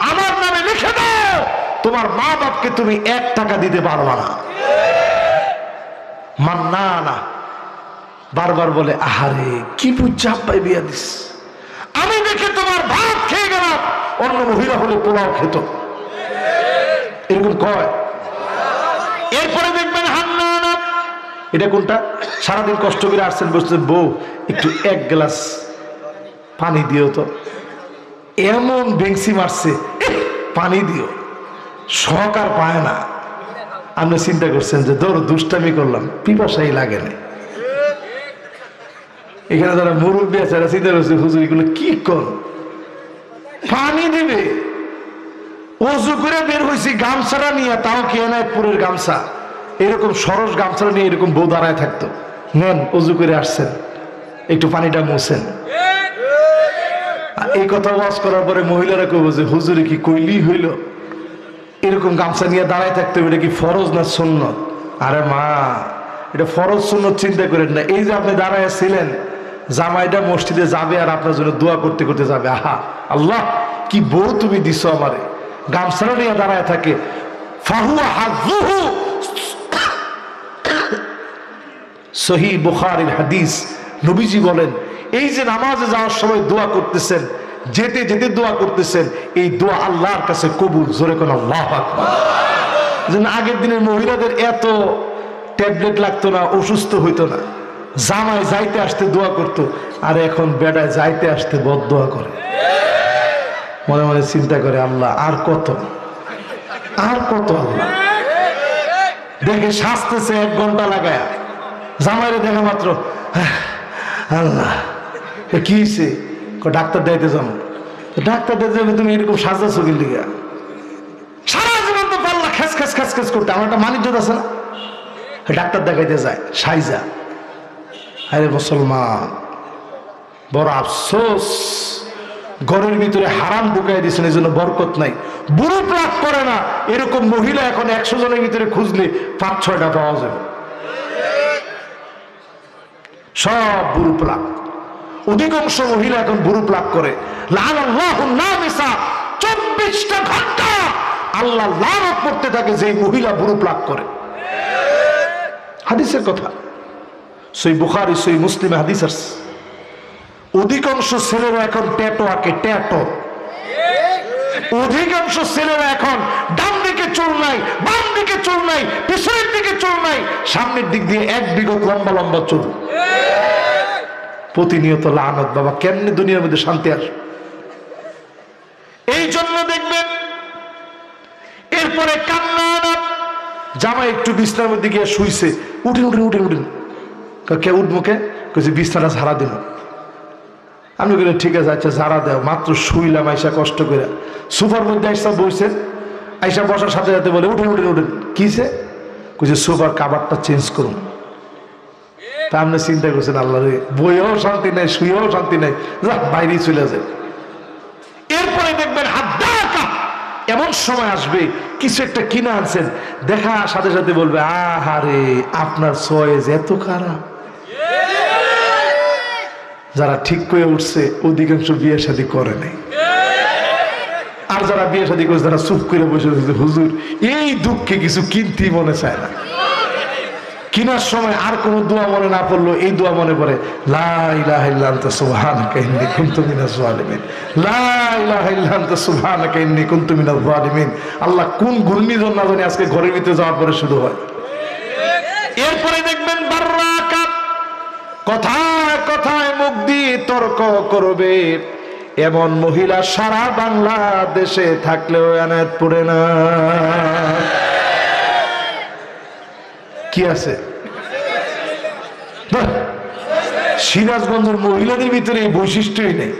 আমার নামে লিখে দাও, তোমার মা বাপকে তুমি 1 টাকা দিতে পারবা না। মান না না বারবার বলে আহারে কি বুঝাপ পাই বিয়া দিস, আমি দেখে তোমার ভাত খেয়ে গেলাম, অন্য মহিলা হলে পোলাও খেত, এরকম কয়। এরপরে দেখবেন হান্না, এটা কোনটা? সারাদিন কষ্ট করে আসছেন, বসছেন, বউ একটু 1 গ্লাস পানি দিও তো। এমন বেংসি মারছে, পানি দিও, সহকার পায় না। আপনি চিন্তা করছেন যে ধরো দুষ্টামি করলাম, পিপাসাই লাগে না। এখানে যারা মুরব্বী আছে এরা চিন্তা করছে হুজুর এগুলো কি কর, পানি দিবে। অজু করে বের হয়েছি গামছাটা নিয়ে, তাও কে নেয় পুরের গামছা, এরকম সরস গামছাটা নিয়ে এরকম বউ দাঁড়ায় থাকতো। নেন অজু করে আসছেন, একটু পানিটা মুছেন। এই কথা ওয়াজ করার পরে মহিলারা কইব যে হুজুরে কি কইলি হইল, এরকম গামছা নিয়ে দাঁড়ায় থাকতে হবে, এটা কি ফরজ না সুন্নত? আরে মা এটা ফরজ সুন্নত চিন্তা করেন না। এই যে আপনি দাঁড়ায় ছিলেন, জামাইটা মসজিদে যাবে আর আপনার জন্য দোয়া করতে করতে যাবে, আহা আল্লাহ কি বউ তুমি দিছো আমারে। গামছাটা নিয়ে দাঁড়ায় থাকে, ফাহুয়া হাযুহু। সহিহ বুখারীর হাদিস, নবীজি বলেন এই যে নামাজে যাওয়ার সময় দোয়া করতেছেন, যেতে যেতে দোয়া করতেছেন, এই দোয়া আল্লাহর কাছে কবুল। জোরে কোন আল্লাহু আকবার। যেন আগের দিনের মহিলাদের এত ট্যাবলেট লাগতো না, অসুস্থ হইতো না, জামাই যাইতে আসতে দোয়া করতো। আর এখন বেড়ায় যাইতে আসতে বদ দোয়া করে, মনে মনে চিন্তা করে আল্লাহ আর কত। আর কত আল্লাহ দেখে শাস্তেছে 1 ঘন্টা লাগায়, জামাইরে দেখা মাত্র আল্লাহ কি হয়েছে, ডাক্তার দেখতে যাবো। ডাক্তার দেখতে যাবে, তুমি এরকম সাজাচ্ছ কি লিগা? সারা জীবন তো পাল্লা খেস খেস খেস খেস করতে, আমার একটা মানিজ্য আছে না, ডাক্তার দেখাইতে যায় সাইজা। আরে মুসলমান, বড় আফসোস, ঘরের ভিতরে হারাম ঢুকাই দিয়েছেন, এই জন্য বরকত নাই। বুড়ো প্লাক করে না এরকম মহিলা এখন 100 জনের ভিতরে খুঁজলে 5-6টা পাওয়া যাবে, সব বুড়ো প্লাক। অধিকাংশ মহিলা এখন বুড়ো প্লাক করে। 24টা ঘন্টা আল্লাহ লানত পড়তে থাকে যে মহিলা বুড়ো প্লাক করে। হাদিসের কথা, সহিহ বুখারী সহিহ মুসলিমে হাদিস আছে। অধিকাংশ ছেলেরা এখন ট্যাটু আঁকে, ট্যাটু। অধিকাংশ ছেলেরা এখন ডান দিকে চুল নাই, বাম দিকে চুল নাই, পিছনের দিকে চুল নাই, সামনের দিক দিয়ে 1 বিঘত লম্বা লম্বা চুল। প্রতিনিয়ত লানত। বাবা, কেমনে দুনিয়ার মধ্যে শান্তি আসবে? এই জন্য দেখবেন এরপরে কান্না, জামাই একটু বিছনার মধ্যে গিয়ে শুইছে, উঠেন উঠেন উঠেন উঠেন। কে উঠবো? কে কইছে বিছনাটা ঝাড়া দিল। আমি বলি ঠিক আছে, আচ্ছা ঝাড়া দেও। মাত্র শুইলাম, আইসা কষ্ট করে সোফার মধ্যে আইসা বসছেন, আইসা বসার সাথে সাথে বলে উঠেন উঠেন উঠেন। কিসে? কইছে সোফার কাভারটা চেঞ্জ করুন। তা আপনি চিন্তা করছেন, আল্লাহ রে, বইয়েও শান্তি নাই, শুয়েও শান্তি নাই, যা বাইরেই চলে যায়। এরপরে দেখবেন এমন সময় আসবে, কিছু একটা কিনে আনছেন, দেখা সাথে সাথে বলবে আহারে আপনার চয়েস এত খারাপ। যারা ঠিক করে উঠছে অধিকাংশ বিয়ে শাদী করে নাই, আর যারা বিয়ে শাদী করছে তারা চুপ করে বসে রয়েছে, হুজুর এই দুঃখে কিছু কিনতেই মনে চায় না। কিনার সময় আর কোন দোয়া মনে না পড়লো, এই দোয়া মনে পড়ে, লা ইলাহা ইল্লা আনতা সুবহানাকা ইন্নী কুনতু মিনাজ জালিমিন, লা ইলাহা ইল্লা আনতা সুবহানাকা ইন্নী কুনতু মিনাজ জালিমিন। আল্লাহ কোন ঘূর্ণিঝড় না জানি আজকে ঘরের ভিতরে যাওয়ার পরে শুরু হয়। এরপরে দেখবেন বাররাকা, কথায় কথায় মুখ দিয়ে তর্ক করবে। এমন মহিলা সারা বাংলাদেশে থাকলেও এনায়েত পড়ে না। কি আছে? সিরাজগঞ্জের মহিলাদের ভিতরে এই বৈশিষ্ট্যই নেই।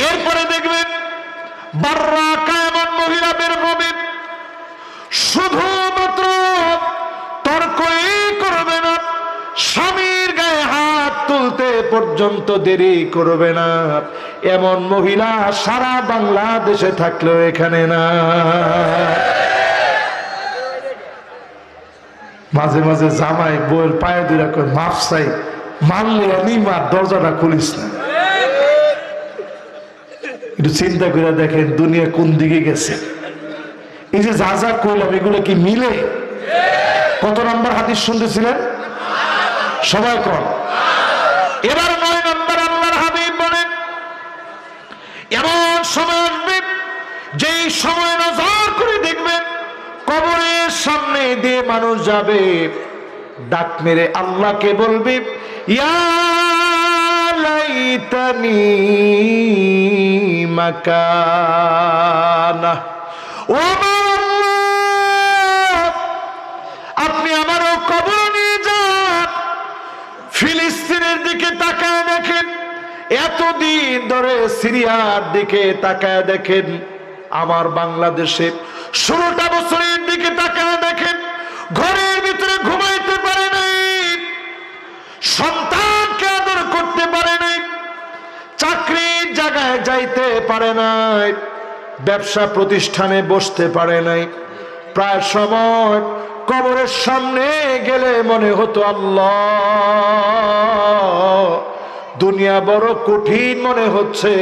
এরপরে দেখবেন বাররাকা, এমন মহিলা বের হবে, শুধুমাত্র তর্কই করবে না, স্বামীর গায়ে হাত তুলতে পর্যন্ত দেরি করবে না। এমন মহিলা সারা বাংলাদেশে থাকলেও এখানে না। মাঝে মাঝে জামাই বউয়ের পায়ে দুইরা করে মাফ চাই, মানলে আমি মার, দরজাটা খুলিস না। একটু চিন্তা করে দেখেন দুনিয়া কোন দিকে গেছে। এই যে যা যা কইলাম এগুলো কি মিলে? কত নম্বর হাদিস শুনতেছিলেন সবাই? কোন? এবার 9 নম্বর আল্লাহর হাবিব বলেন, এমন সময় আসবে যেই সময় নজর করে দেখবেন কবরের সামনে দিয়ে মানুষ যাবে, ডাক মেরে আল্লাহকে বলবে, ইয়া লাইতানি মাকানা, ও আল্লাহ আপনি আমারও কবর নিয়ে যান। ফিলিস্তিনের দিকে তাকায় দেখেন, এতদিন ধরে সিরিয়ার দিকে তাকায় দেখেন, আমার বাংলাদেশে 16টা বছরের দিকে তাকায় দেখেন, ঘরের ভিতরে ঘুমাইতে পারে নাই, সন্তানকে আদর করতে পারে নাই, চাকরির জায়গায় যাইতে পারে নাই, ব্যবসা প্রতিষ্ঠানে বসতে পারে নাই। প্রায় সময় কবরের সামনে গেলে মনে হতো আল্লাহ দুনিয়া বড় কঠিন মনে হচ্ছে,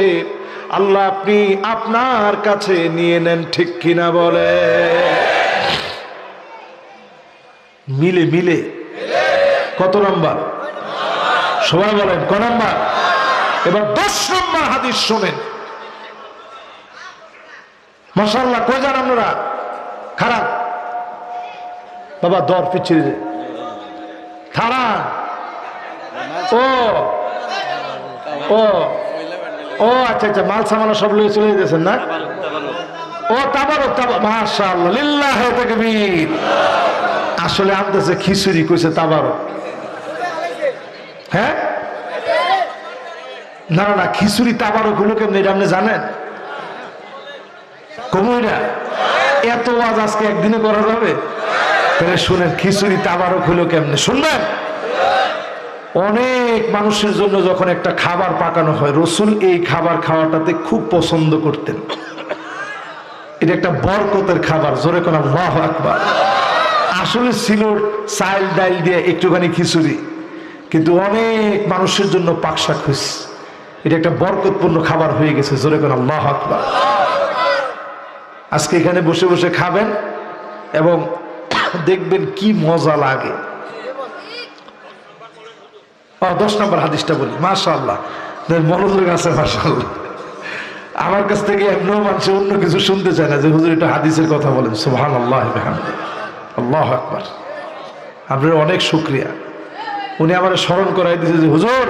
আল্লাহ আপনি আপনার কাছে নিয়ে নেন, ঠিক কিনা বলে? মিলে মিলে কত নম্বর সবাই বলেন? ক নম্বর? এবার 10 নম্বর হাদিস শোনেন। মাশাআল্লাহ, কই যান আপনারা? খারাপ বাবা, দর পিছিয়ে থারা। ও ও ও আচ্ছা আচ্ছা, মাল সামানা সব লয়ে চলে যেতেছেন না? ও ও তাবারক মাশাআল্লাহ লিল্লাহি তাকবীর। আসলে আনতেছে খিচুড়ি, কইছে তাবারক। হ্যাঁ না না, খিচুড়ি তাবারক হলো কেমন এটা আপনি জানেন? কমইরা এত ওয়াজ আজকে একদিনে করা যাবে? তাহলে শুনেন খিচুড়ি তাবারক হলো কেমনে, শুনবেন? অনেক মানুষের জন্য যখন একটা খাবার পাকানো হয়, রাসূল এই খাবার খাওয়াটাতে খুব পছন্দ করতেন। এটা একটা বরকতের খাবার, জোরে কোন আল্লাহু আকবার। আসলে ছিল চাল ডাল দিয়ে একটুখানি খিচুড়ি, কিন্তু অনেক মানুষের জন্য পাকশাক হয়েছে। এটা একটা বরকতপূর্ণ খাবার হয়ে গেছে, জোরে কোন আল্লাহু আকবার। আজকে এখানে বসে বসে খাবেন এবং দেখবেন কি মজা লাগে। 10 নম্বর হাদিসটা বলি, মাশাআল্লাহ মনোযোগ আছে মাশাআল্লাহ। আমার কাছ থেকে এমনও মানুষ অন্য কিছু শুনতে চায় না, যে হুজুর এটা হাদিসের কথা বলেন। সুবহানাল্লাহ বিহামদিহি, আল্লাহু আকবার। আপনার অনেক শুকরিয়া, উনি আমার স্মরণ করাই দিয়েছে যে হুজুর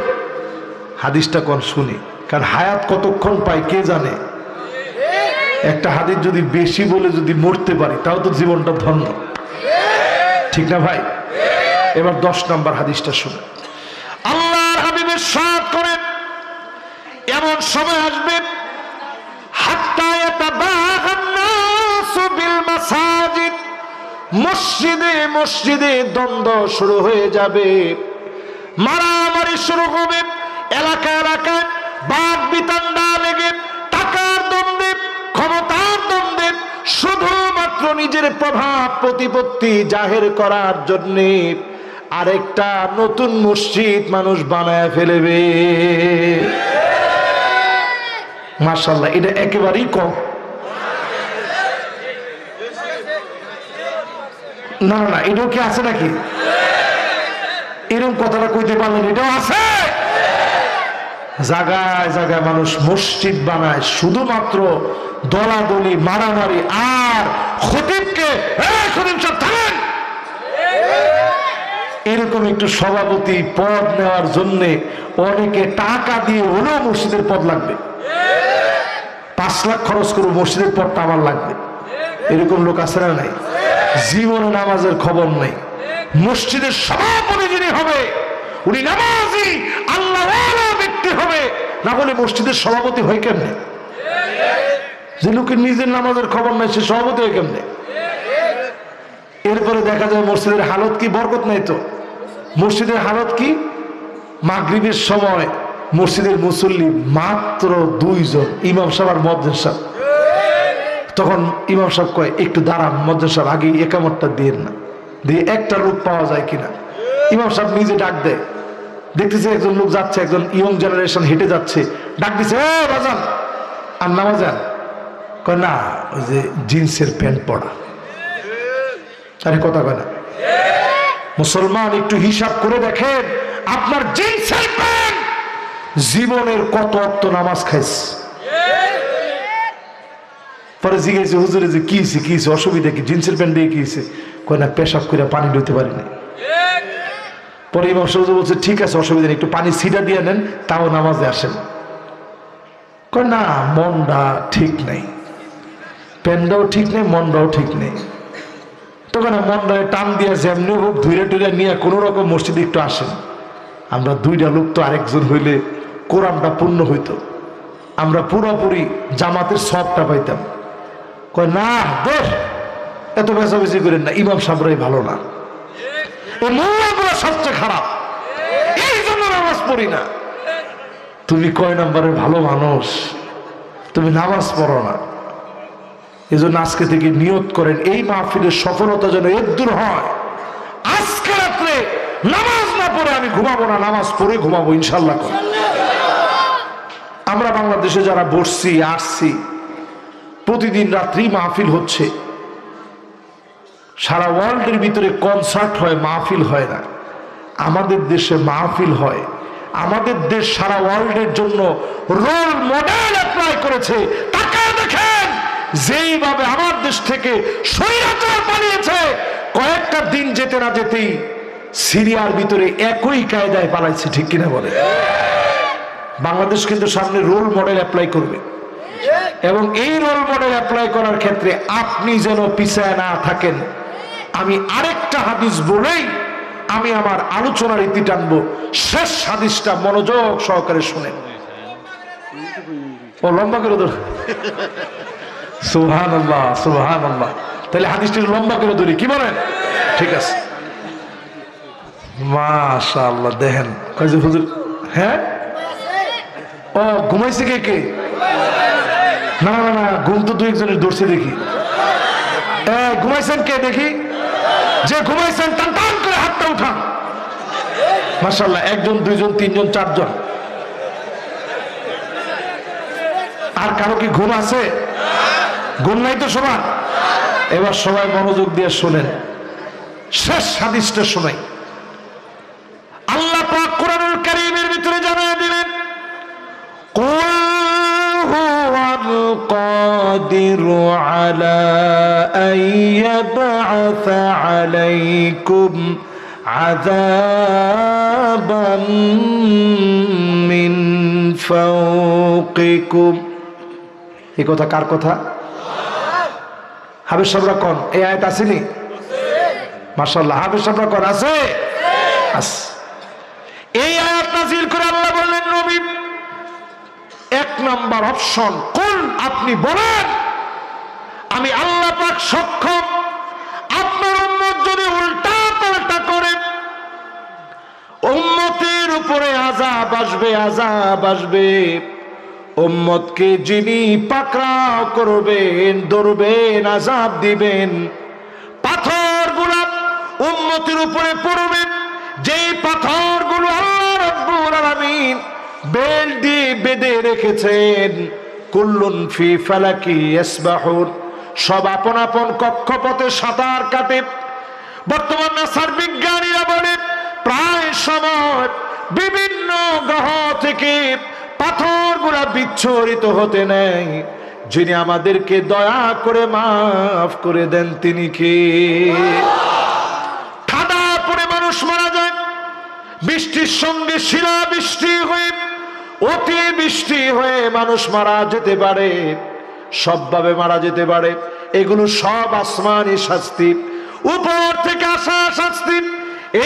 হাদিসটা কোন শুনি, কারণ হায়াত কতক্ষণ পাই কে জানে। একটা হাদিস যদি বেশি বলে যদি মরতে পারি তাও তো জীবনটা ধন্য, ঠিক না ভাই? এবার 10 নম্বর হাদিসটা শুনে। আল্লাহর হাবিবের সাথ করেন এমন সময় আসবে হাত্তা ইয়াতাবাহান নাসু বিল মাসাজিদ, মসজিদে মসজিদে দ্বন্দ্ব শুরু হয়ে যাবে, মারামারি শুরু হবে, এলাকা এলাকায় বাদ বিতণ্ডা লেগে, টাকার দ্বন্দ্বে, ক্ষমতার দ্বন্দ্বে, শুধুমাত্র নিজের প্রভাব প্রতিপত্তি জাহের করার জন্য আরেকটা নতুন মসজিদ মানুষ বানায় ফেলবে। মাশাআল্লাহ, এটা একেবারেই কম। না না, এটাও কি আছে নাকি? এরকম কথাটা কইতে পারলেন, এটাও আছে। জায়গায় জায়গায় মানুষ মসজিদ বানায় শুধুমাত্র দলাদলি, মারামারি, আর খতিবকে খতিব সাহেব থামেন, এরকম একটু সভাপতি পদ নেওয়ার জন্য অনেকে টাকা দিয়ে হলেও মসজিদের পদ লাগবে, 5 লাখ খরচ করে মসজিদের পদটা আমার লাগবে। এরকম লোক আছে না নাই? জীবনে নামাজের খবর নাই। মসজিদের সভাপতি যিনি হবে উনি নামাজি আল্লাহওয়ালা ব্যক্তি হবে, না বলে মসজিদের সভাপতি হয় কেমনে? যে লোকের নিজের নামাজের খবর নাই সে সভাপতি হয় কেমনে? এরপরে দেখা যায় মসজিদের হালত কি, বরকত নাই তো। মসজিদের হালত কি, মাগরিবের সময় মসজিদের মুসল্লি মাত্র 2 জন, ইমাম সাহেব আর মুয়াজ্জিন সাহেব। তখন ইমাম সাহেব কয় একটু দাঁড়ান, মুয়াজ্জিন সাহেব আগে একামতটা দিয়েন না, দিয়ে একটা লোক পাওয়া যায় কিনা। ইমাম সাহেব নিজে ডাক দেয়, দেখতেছে একজন লোক যাচ্ছে, একজন ইয়ং জেনারেশন হেঁটে যাচ্ছে, ডাক দিছে, ও বাজান আর নামাজ যান। কয় না, ওই যে জিন্সের প্যান্ট পরা। আরে কথা কয় না। মুসলমান একটু হিসাব করে দেখেন, আপনার জিন্সের প্যান্ট জীবনের কত অক্ত নামাজ খাইছে। পরে জিজ্ঞেস হুজুরে যে কি হয়েছে, অসুবিধা কি, জিন্সের প্যান্ট দিয়ে কি হয়েছে? কয় না, পেশাব করে পানি লইতে পারিনি। পরে ইমাম সাহেব বলছে ঠিক আছে অসুবিধা নেই, একটু পানি ছিটা দিয়ে নেন, তাও নামাজে আসেন। কয় না, মনটা ঠিক নেই, প্যান্টটাও ঠিক নেই, মনটাও ঠিক নেই। তখন মনটা টান দিয়ে যেমনি হোক ধুইরে টুইরে নিয়ে কোনো রকম মসজিদে একটু আসেন। আমরা 2টা লোক তো আরেকজন হইলে কোরআনটা পূর্ণ হইতো, আমরা পুরোপুরি জামাতের সবটা পাইতাম। কয় না দোষ, এত বেশি করেন না, ইমাম সাহেবরাই ভালো না, এই মোল্লাগুলো সবচেয়ে খারাপ, এই জন্য নামাজ পড়ি না। তুমি কয় নম্বরের ভালো মানুষ, তুমি নামাজ পড়ো না। এই জন্য আজকে থেকে নিয়ত করেন এই মাহফিলের সফলতা যেন একদূর হয়। আজকে রাত্রে নামাজ না পড়ে আমি ঘুমাবো না, নামাজ পড়ে ঘুমাবো ইনশাল্লাহ। আমরা বাংলাদেশে যারা বসছি আসছি, প্রতিদিন রাত্রি মাহফিল হচ্ছে, সারা ওয়ার্ল্ডের ভিতরে কনসার্ট হয়, মাহফিল হয় না। আমাদের দেশে মাহফিল হয়। আমাদের দেশ সারা ওয়ার্ল্ডের জন্য রোল মডেল অ্যাপ্লাই করেছে। তাকায় দেখেন, যেইভাবে আমার দেশ থেকে স্বৈরাচার পালিয়েছে, কয়েকটা দিন যেতে না যেতেই সিরিয়ার ভিতরে একই কায়দায় পালাইছে, ঠিক কিনা বলে? বাংলাদেশ কিন্তু সামনে রোল মডেল অ্যাপ্লাই করবে। এবং এই রোল মডেল অ্যাপ্লাই করার ক্ষেত্রে আপনি যেন পিছায় না থাকেন। আমি আরেকটা হাদিস বলেই আমি আমার আলোচনার ইতি টানবো। শেষ হাদিসটা মনোযোগ সহকারে শুনেন। ও লম্বা করে ধর, সুবহানাল্লাহ সুবহানাল্লাহ। তাহলে হাদিসটি লম্বা করে ধরি, কি বলেন? ঠিক আছে, মাশাআল্লাহ। দেখেন কাজী হুজুর, হ্যাঁ ও ঘুমাইছে কে কে? না না না, ঘুম তো দুই একজনের ধরছে দেখি। ঘুমাইছেন কে দেখি? যে ঘুমাইছেন টান টান করে হাতটা উঠান। মাশাআল্লাহ, একজন দুইজন তিনজন চারজন। আর কারো কি ঘুম আছে? ঘুম নাই তো সবার? এবার সবাই মনোযোগ দিয়ে শোনেন, শেষ হাদিসটা শোনাই। আল্লাহ পাক কোরআনুল কারীমের ভিতরে জানিয়ে দিলেন, কুল হুয়াল কাদিরু আলা আইয়াবআসা আলাইকুম আযাবাম মিন ফাওকিকুম। এই কথা কার কথা? হাফেজ সাহেবরা কোন? এই আয়াত আসেনি? মাশাআল্লাহ, হাফেজ সাহেবরা কোন আছে? এই আয়াত নাযিল করে আল্লাহ বললেন, নবী এক নাম্বার অপশন, কোন আপনি বলেন আমি আল্লাহ পাক সক্ষম আপনার উম্মত যদি উল্টা পাল্টা করে উম্মতের উপরে আযাব আসবে, আযাব আসবে। উম্মতকে যিনি পাকড়াও করবেন, ধরবেন, আযাব দিবেন, পাথরগুলো উম্মতের উপরে পড়বে। যেই পাথরগুলো আল্লাহ রাব্বুল আলামিন বেল দিয়ে বেঁধে রেখেছেন, কুল্লুন ফি ফালাকি ইয়াসবাহুন, সব আপন আপন কক্ষপথে সাঁতার কাটে। বর্তমান নাসার বিজ্ঞানীরা বলে প্রায় সময় বিভিন্ন গ্রহ থেকে পাথরগুলা বিচ্ছুরিত হতে নেই। যিনি আমাদেরকে দয়া করে মাফ করে দেন তিনি কে? ঠাডা পড়ে মানুষ মারা যায়, বৃষ্টির সঙ্গে শিলা বৃষ্টি হয়ে, অতি বৃষ্টি হয়ে মানুষ মারা যেতে পারে, সবভাবে মারা যেতে পারে। এগুলো সব আসমানি শাস্তি, উপর থেকে আসা শাস্তি।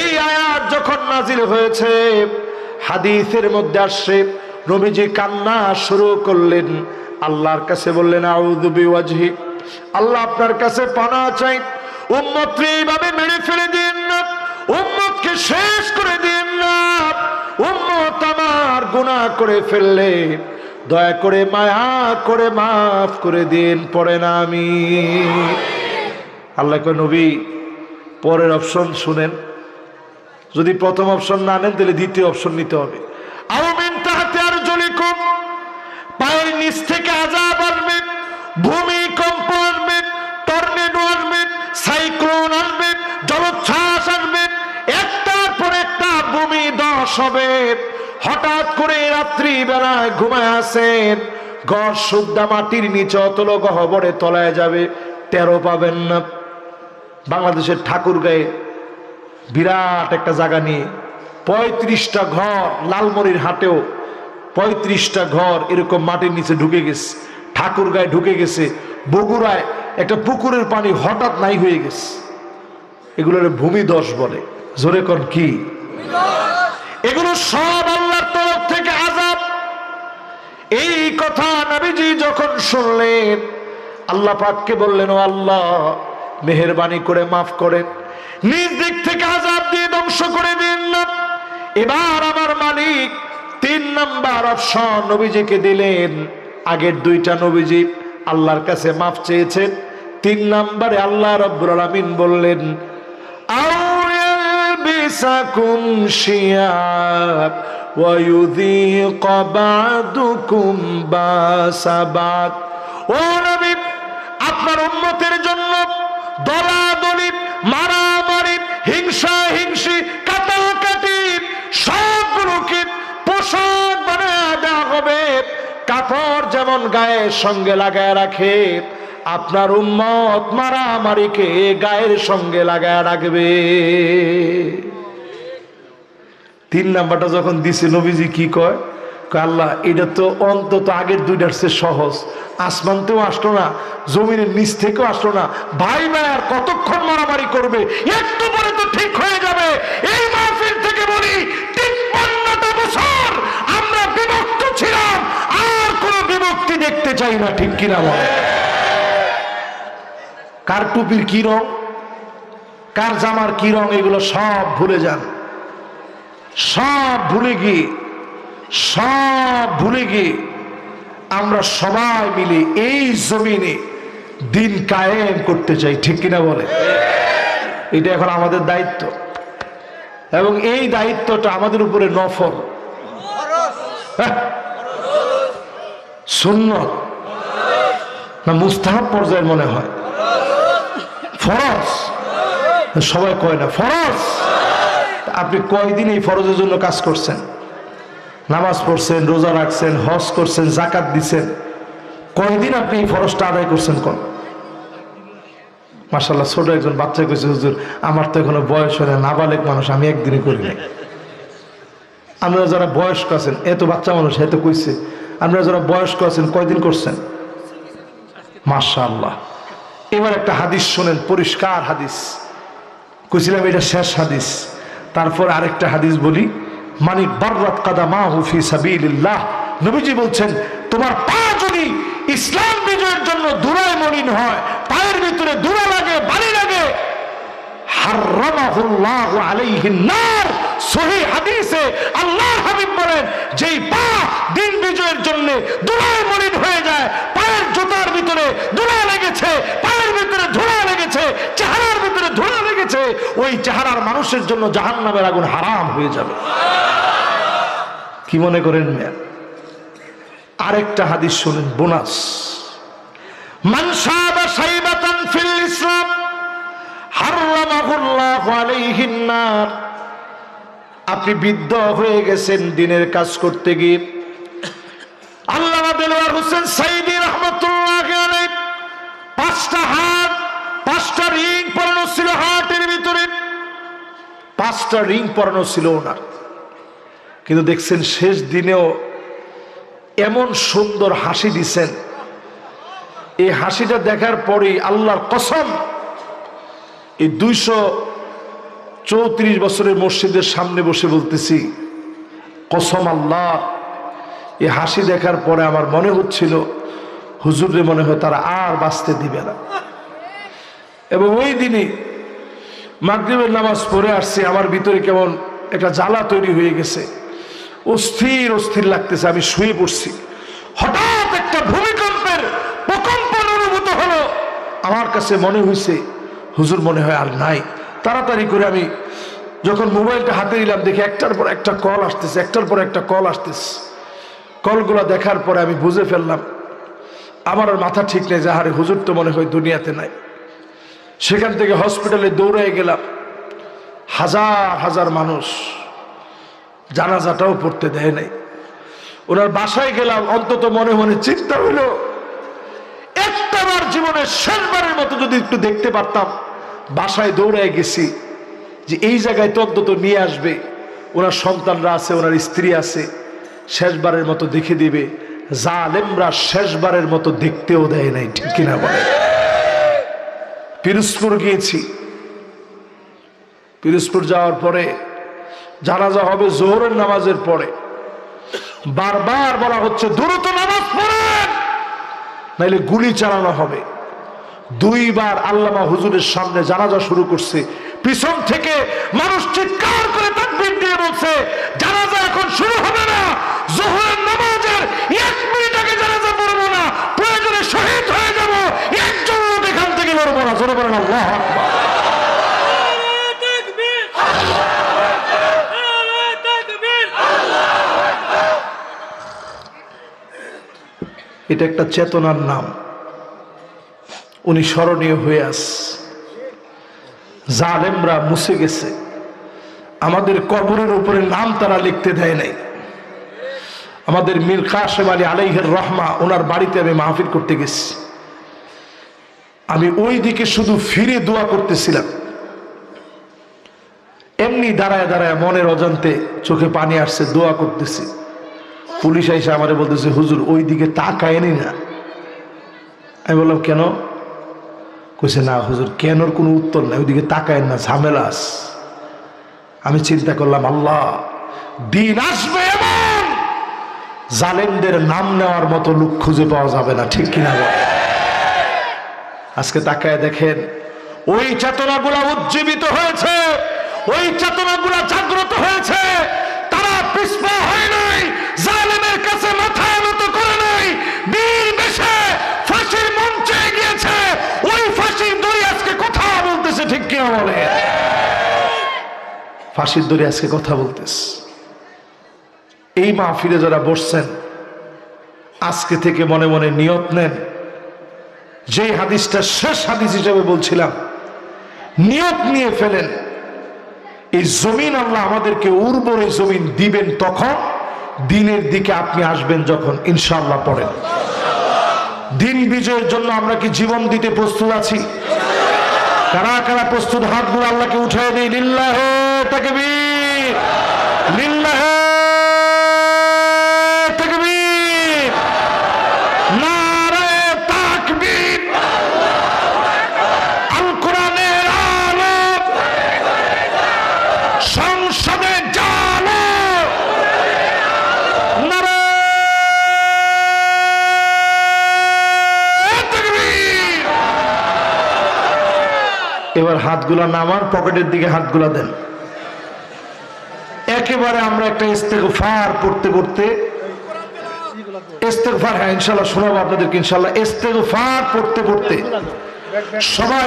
এই আয়াত যখন নাজিল হয়েছে, হাদিসের মধ্যে আসছে নবীজি কান্না শুরু করলেন, আল্লাহর কাছে বললেন, আউযু বিওয়াজহি, আল্লাহ আপনার কাছে পানাহ চাই, উম্মতকে এইভাবে মেরে ফেলে দিন না, উম্মতকে শেষ করে দিন না। উম্মত আমার গুনাহ করে ফেললে দয়া করে মায়া করে মাফ করে দিন, পড়ে না আমি। আল্লাহ কয়, নবী পরের অপশন শুনেন, যদি প্রথম অপশন না নেন তাহলে দ্বিতীয় অপশন নিতে হবে। আমিন তাহতে আর জলিকুম, পায়ের নিচ থেকে আযাব আসবে, ভূমিকম্প আসবে, টর্নেডো আসবে, সাইক্লোন আসবে, জলোচ্ছ্বাস আসবে, একটার পর একটা ভূমি ধস হবে। হঠাৎ করে রাত্রি বেলায় ঘুমায় আসেন, ঘর শুদ্ধা মাটির নিচে অতল গহ্বরে তলায় যাবে, টেরও পাবেন না। বাংলাদেশের ঠাকুরগাঁয়ে বিরাট একটা জায়গা নিয়ে 35টা ঘর, লালমনির হাটেও 35টা ঘর এরকম মাটির নিচে ঢুকে গেছে। ঠাকুরগাঁয়ে ঢুকে গেছে, বগুড়ায় একটা পুকুরের পানি হঠাৎ নাই হয়ে গেছে। এগুলোর ভূমিধস বলে। জোরে কোন কি? এগুলো সব আল্লাহর তরফ থেকে আযাব। এই কথা নবীজি যখন শুনলেন, আল্লাহ পাককে বললেন, ও আল্লাহ মেহেরবানি করে মাফ করেন, নিজ দিক থেকে আযাব দিয়ে ধ্বংস করে দিন না। এবার আমার মালিক 3 নাম্বার অপশন নবীজিকে দিলেন। আগের 2টা নবীজি আল্লাহর কাছে মাফ চেয়েছেন, 3 নাম্বারে আল্লাহ রাব্বুল আলামিন বললেন, আউয়ালবিসাকুম শিয়াব ওয়া ইউযীকা বা'দুকুম বাসাবাত। ও নবী, আপনার উম্মতের জন্য দলাদলি, মারামারি, হিংসা হিংসি, কাটাকাটি সবগুলোকে পোশাক বানায় দেওয়া হবে। কাপড় যেমন গায়ের সঙ্গে লাগায় রাখে, আপনার উম্মত মারামারিকে গায়ের সঙ্গে লাগায় রাখবে। 3 নাম্বারটা যখন দিছে নবীজি কি কয়? আল্লাহ এটা তো অন্তত আগের দুইটার চেয়ে সহজ, আসমানতেও আসলো না, জমিনের নিচ থেকেও আসলো না, ভাই ভাই আর কতক্ষণ মারামারি করবে, একটু পরে তো ঠিক হয়ে যাবে। এই মাহফিল থেকে বলি 53টা বছর আমরা বিভক্ত ছিলাম, আর কোনো বিভক্তি দেখতে চাই না, ঠিক কিনা বলে? কার টুপির কি রং, কার জামার কি রং, এগুলো সব ভুলে যান। সব ভুলে গিয়ে আমরা সবাই মিলে এই জমিনে দিন কায়েম করতে চাই, ঠিক কিনা বলে? এটা এখন আমাদের দায়িত্ব, এবং এই দায়িত্বটা আমাদের উপরে নফল, সুন্নত না মুস্তাহাব পর্যায়ের মনে হয়? ফরজ। সবাই কয় না ফরজ। আপনি কয়দিন এই ফরজের জন্য কাজ করছেন? নামাজ পড়ছেন, রোজা রাখছেন, হজ করছেন, যাকাত দিচ্ছেন, কয়দিন আপনি এই ফরজটা আদায় করছেন? কোন মাশাআল্লাহ, ছোট একজন বাচ্চা কইছে, হুজুর আমার তো এখনো বয়স হয় না, নাবালেগ মানুষ, আমি একদিনই করি নাই। আপনারা যারা বয়স্ক আছেন, এত বাচ্চা মানুষ এত কইছে, আপনারা যারা বয়স্ক আছেন কয়দিন করছেন? মাশাআল্লাহ। এবার একটা হাদিস শোনেন, পরিষ্কার হাদিস, কইছিলাম এটা শেষ হাদিস, তারপর আরেকটা হাদিস বলি। মানিক বাররাত কাদামাহু ফি সাবিলিল্লাহ, নবীজি বলছেন তোমার পা যদি ইসলাম বিজয়ের জন্য দুরায় মলিন হয়, পায়ের ভিতরে দুরা লাগে, বালি লাগে, হারামাহুল্লাহু আলাইহিন নার। সহিহ হাদিসে আল্লাহর হাবিব বলেন, যেই পা দিন বিজয়ের জন্য দুরায় মলিন হয়ে যায়, পায়ের জুতার ভিতরে দুরা লেগেছে, পায়ের ভিতরে ধুলা লেগেছে, চেহারার ভিতরে ধুলা লেগেছে, ওই চেহারার মানুষের জন্য জাহান্নামের আগুন হারাম হয়ে যাবে। কি মনে করেন মিয়া? আরেকটা হাদিস শুনেন, বোনাস। মান শাবা শাইবাতান ফিল ইসলাম হারামাহুল্লাহু আলাইহিন নার। আপনি বৃদ্ধ হয়ে গেছেন দিনের কাজ করতে গিয়ে। আল্লামা দেলোয়ার হোসেন সাইদি রাহমাতুল্লাহি আলাইহি 5টা হাত, 5টা রিং পরানো ছিল হাতের ভিতরে, 5টা রিং পরানো ছিল ওনার, কিন্তু দেখছেন শেষ দিনেও এমন সুন্দর হাসি দিছেন, এই হাসিটা দেখার পরেই আল্লাহর কসম, এই 234 বছরের মসজিদের সামনে বসে বলতেছি, কসম আল্লাহ, এই হাসি দেখার পরে আমার মনে হচ্ছিল হুজুরে মনে হয় তারা আর বাঁচতে দিবে না। এবং ওই দিনই মাগরিবের নামাজ পড়ে আসছি, আমার ভিতরে কেমন একটা জ্বালা তৈরি হয়ে গেছে, অস্থির অস্থির লাগতেছে, আমি শুয়ে পড়ছি, হঠাৎ একটা ভূমিকম্পের প্রকম্পন অনুভূত হলো। আমার কাছে মনে হয়েছে হুজুর মনে হয় আর নাই। তাড়াতাড়ি করে আমি যখন মোবাইলটা হাতে নিলাম, দেখি একটার পর একটা কল আসতেছে, একটার পর একটা কল আসতেছে। কলগুলো দেখার পরে আমি বুঝে ফেললাম আমার আর মাথা ঠিক নেই, যে আরে হুজুর তো মনে হয় দুনিয়াতে নাই। সেখান থেকে হসপিটালে দৌড়ে গেলাম, হাজার হাজার মানুষ, জানাজাটাও পড়তে দেয় নাই। ওনার বাসায় গেলাম, অন্তত মনে মনে চিন্তা হইল একটাবার জীবনের শেষবারের মতো যদি একটু দেখতে পারতাম। বাসায় দৌড়ে গেছি যে এই জায়গায় তো অন্তত নিয়ে আসবে, ওনার সন্তানরা আছে, ওনার স্ত্রী আছে, শেষবারের মতো দেখে দিবে। জালেমরা শেষবারের মতো দেখতেও দেয় নাই, ঠিক কিনা বলে? পিরোজপুর গিয়েছি, পিরোজপুর যাওয়ার পরে জানাজা হবে জোহরের নামাজের পরে, বারবার বলা হচ্ছে দ্রুত নামাজ পড়েন নাইলে গুলি চালানো হবে। 2 বার আল্লামা হুজুরের সামনে জানাজা শুরু করছে, পিছন থেকে মানুষ চিৎকার করে তাকবীর দিয়ে বলছে জানাজা এখন শুরু হবে না, জোহরের নামাজের 1 মিনিট আগে জানাজা পড়বো না, প্রয়োজনে শহীদ হয়ে যাব, একজন লোক এখান থেকে লড়বো না। জোরে বলেন আল্লাহু আকবার। এটা একটা চেতনার নাম, উনি স্মরণীয় হয়ে আস। জালেমরা মুছে গেছে, আমাদের কবরের উপরে নাম তারা লিখতে দেয় নাই। আমাদের মীর কাসেম আলী আলাইহির রহমা, ওনার বাড়িতে আমি মাহফিল করতে গেছি, আমি ওই দিকে শুধু ফিরে দোয়া করতেছিলাম, এমনি দাঁড়ায় দাঁড়ায় মনের অজান্তে চোখে পানি আসছে, দোয়া করতেছি। পুলিশ এসে আমারে বলতেছে, হুজুর ওই দিকে তাকায়নি না। আমি বললাম কেন? কইছে না হুজুর, কেনর কোনো উত্তর নাই, ওইদিকে তাকায়েন না, ঝামেলা আছে। আমি চিন্তা করলাম, আল্লাহ, দিন আসবে এমন জালেমদের নাম নেওয়ার মতো লোক খুঁজে পাওয়া যাবে না, ঠিক কিনা বল? আজকে তাকায় দেখেন, ওই চেতনাগুলা উজ্জীবিত হয়েছে, ওই চেতনাগুলা জাগ্রত হয়েছে। তারা পিছপা হয় নাই, জালেমের কাছে মাথা নত করে নাই, বীর বেশে ফাঁসির মঞ্চে গিয়েছে। ওই ফাঁসির দড়ি আজকে কথা বলতেছে, ঠিক কিনা বলে? ফাঁসির দড়ি আজকে কথা বলতেছে। এই মাহফিলে যারা বসছেন, আজকে থেকে মনে মনে নিয়ত নেন, যে হাদিসটা শেষ হাদিস হিসেবে বলছিলাম, নিয়ত নিয়ে ফেলেন, এই জমিন আল্লাহ আমাদেরকে উর্বর এই জমিন দিবেন তখন, দিনের দিকে আপনি আসবেন যখন, ইনশাআল্লাহ পড়েন। দিন বিজয়ের জন্য আমরা কি জীবন দিতে প্রস্তুত আছি? কারা কারা প্রস্তুত? হাতগুলো আল্লাহকে উঠায় দিই। লিল্লাহে তাকবীর, লিল্লাহে তাকবীর, নারায়ে তাকবীর। আল কোরআনের আলো সংসদে জালো, নারায়ে তাকবীর। এবার হাতগুলা নামান, পকেটের দিকে হাতগুলা দেন। একেবারে আমরা একটা ইস্তেগফার পড়তে পড়তে, ইস্তেগফার, হ্যাঁ ইনশাআল্লাহ শোনাবো আপনাদেরকে, ইনশাআল্লাহ ইস্তেগফার পড়তে পড়তে সবাই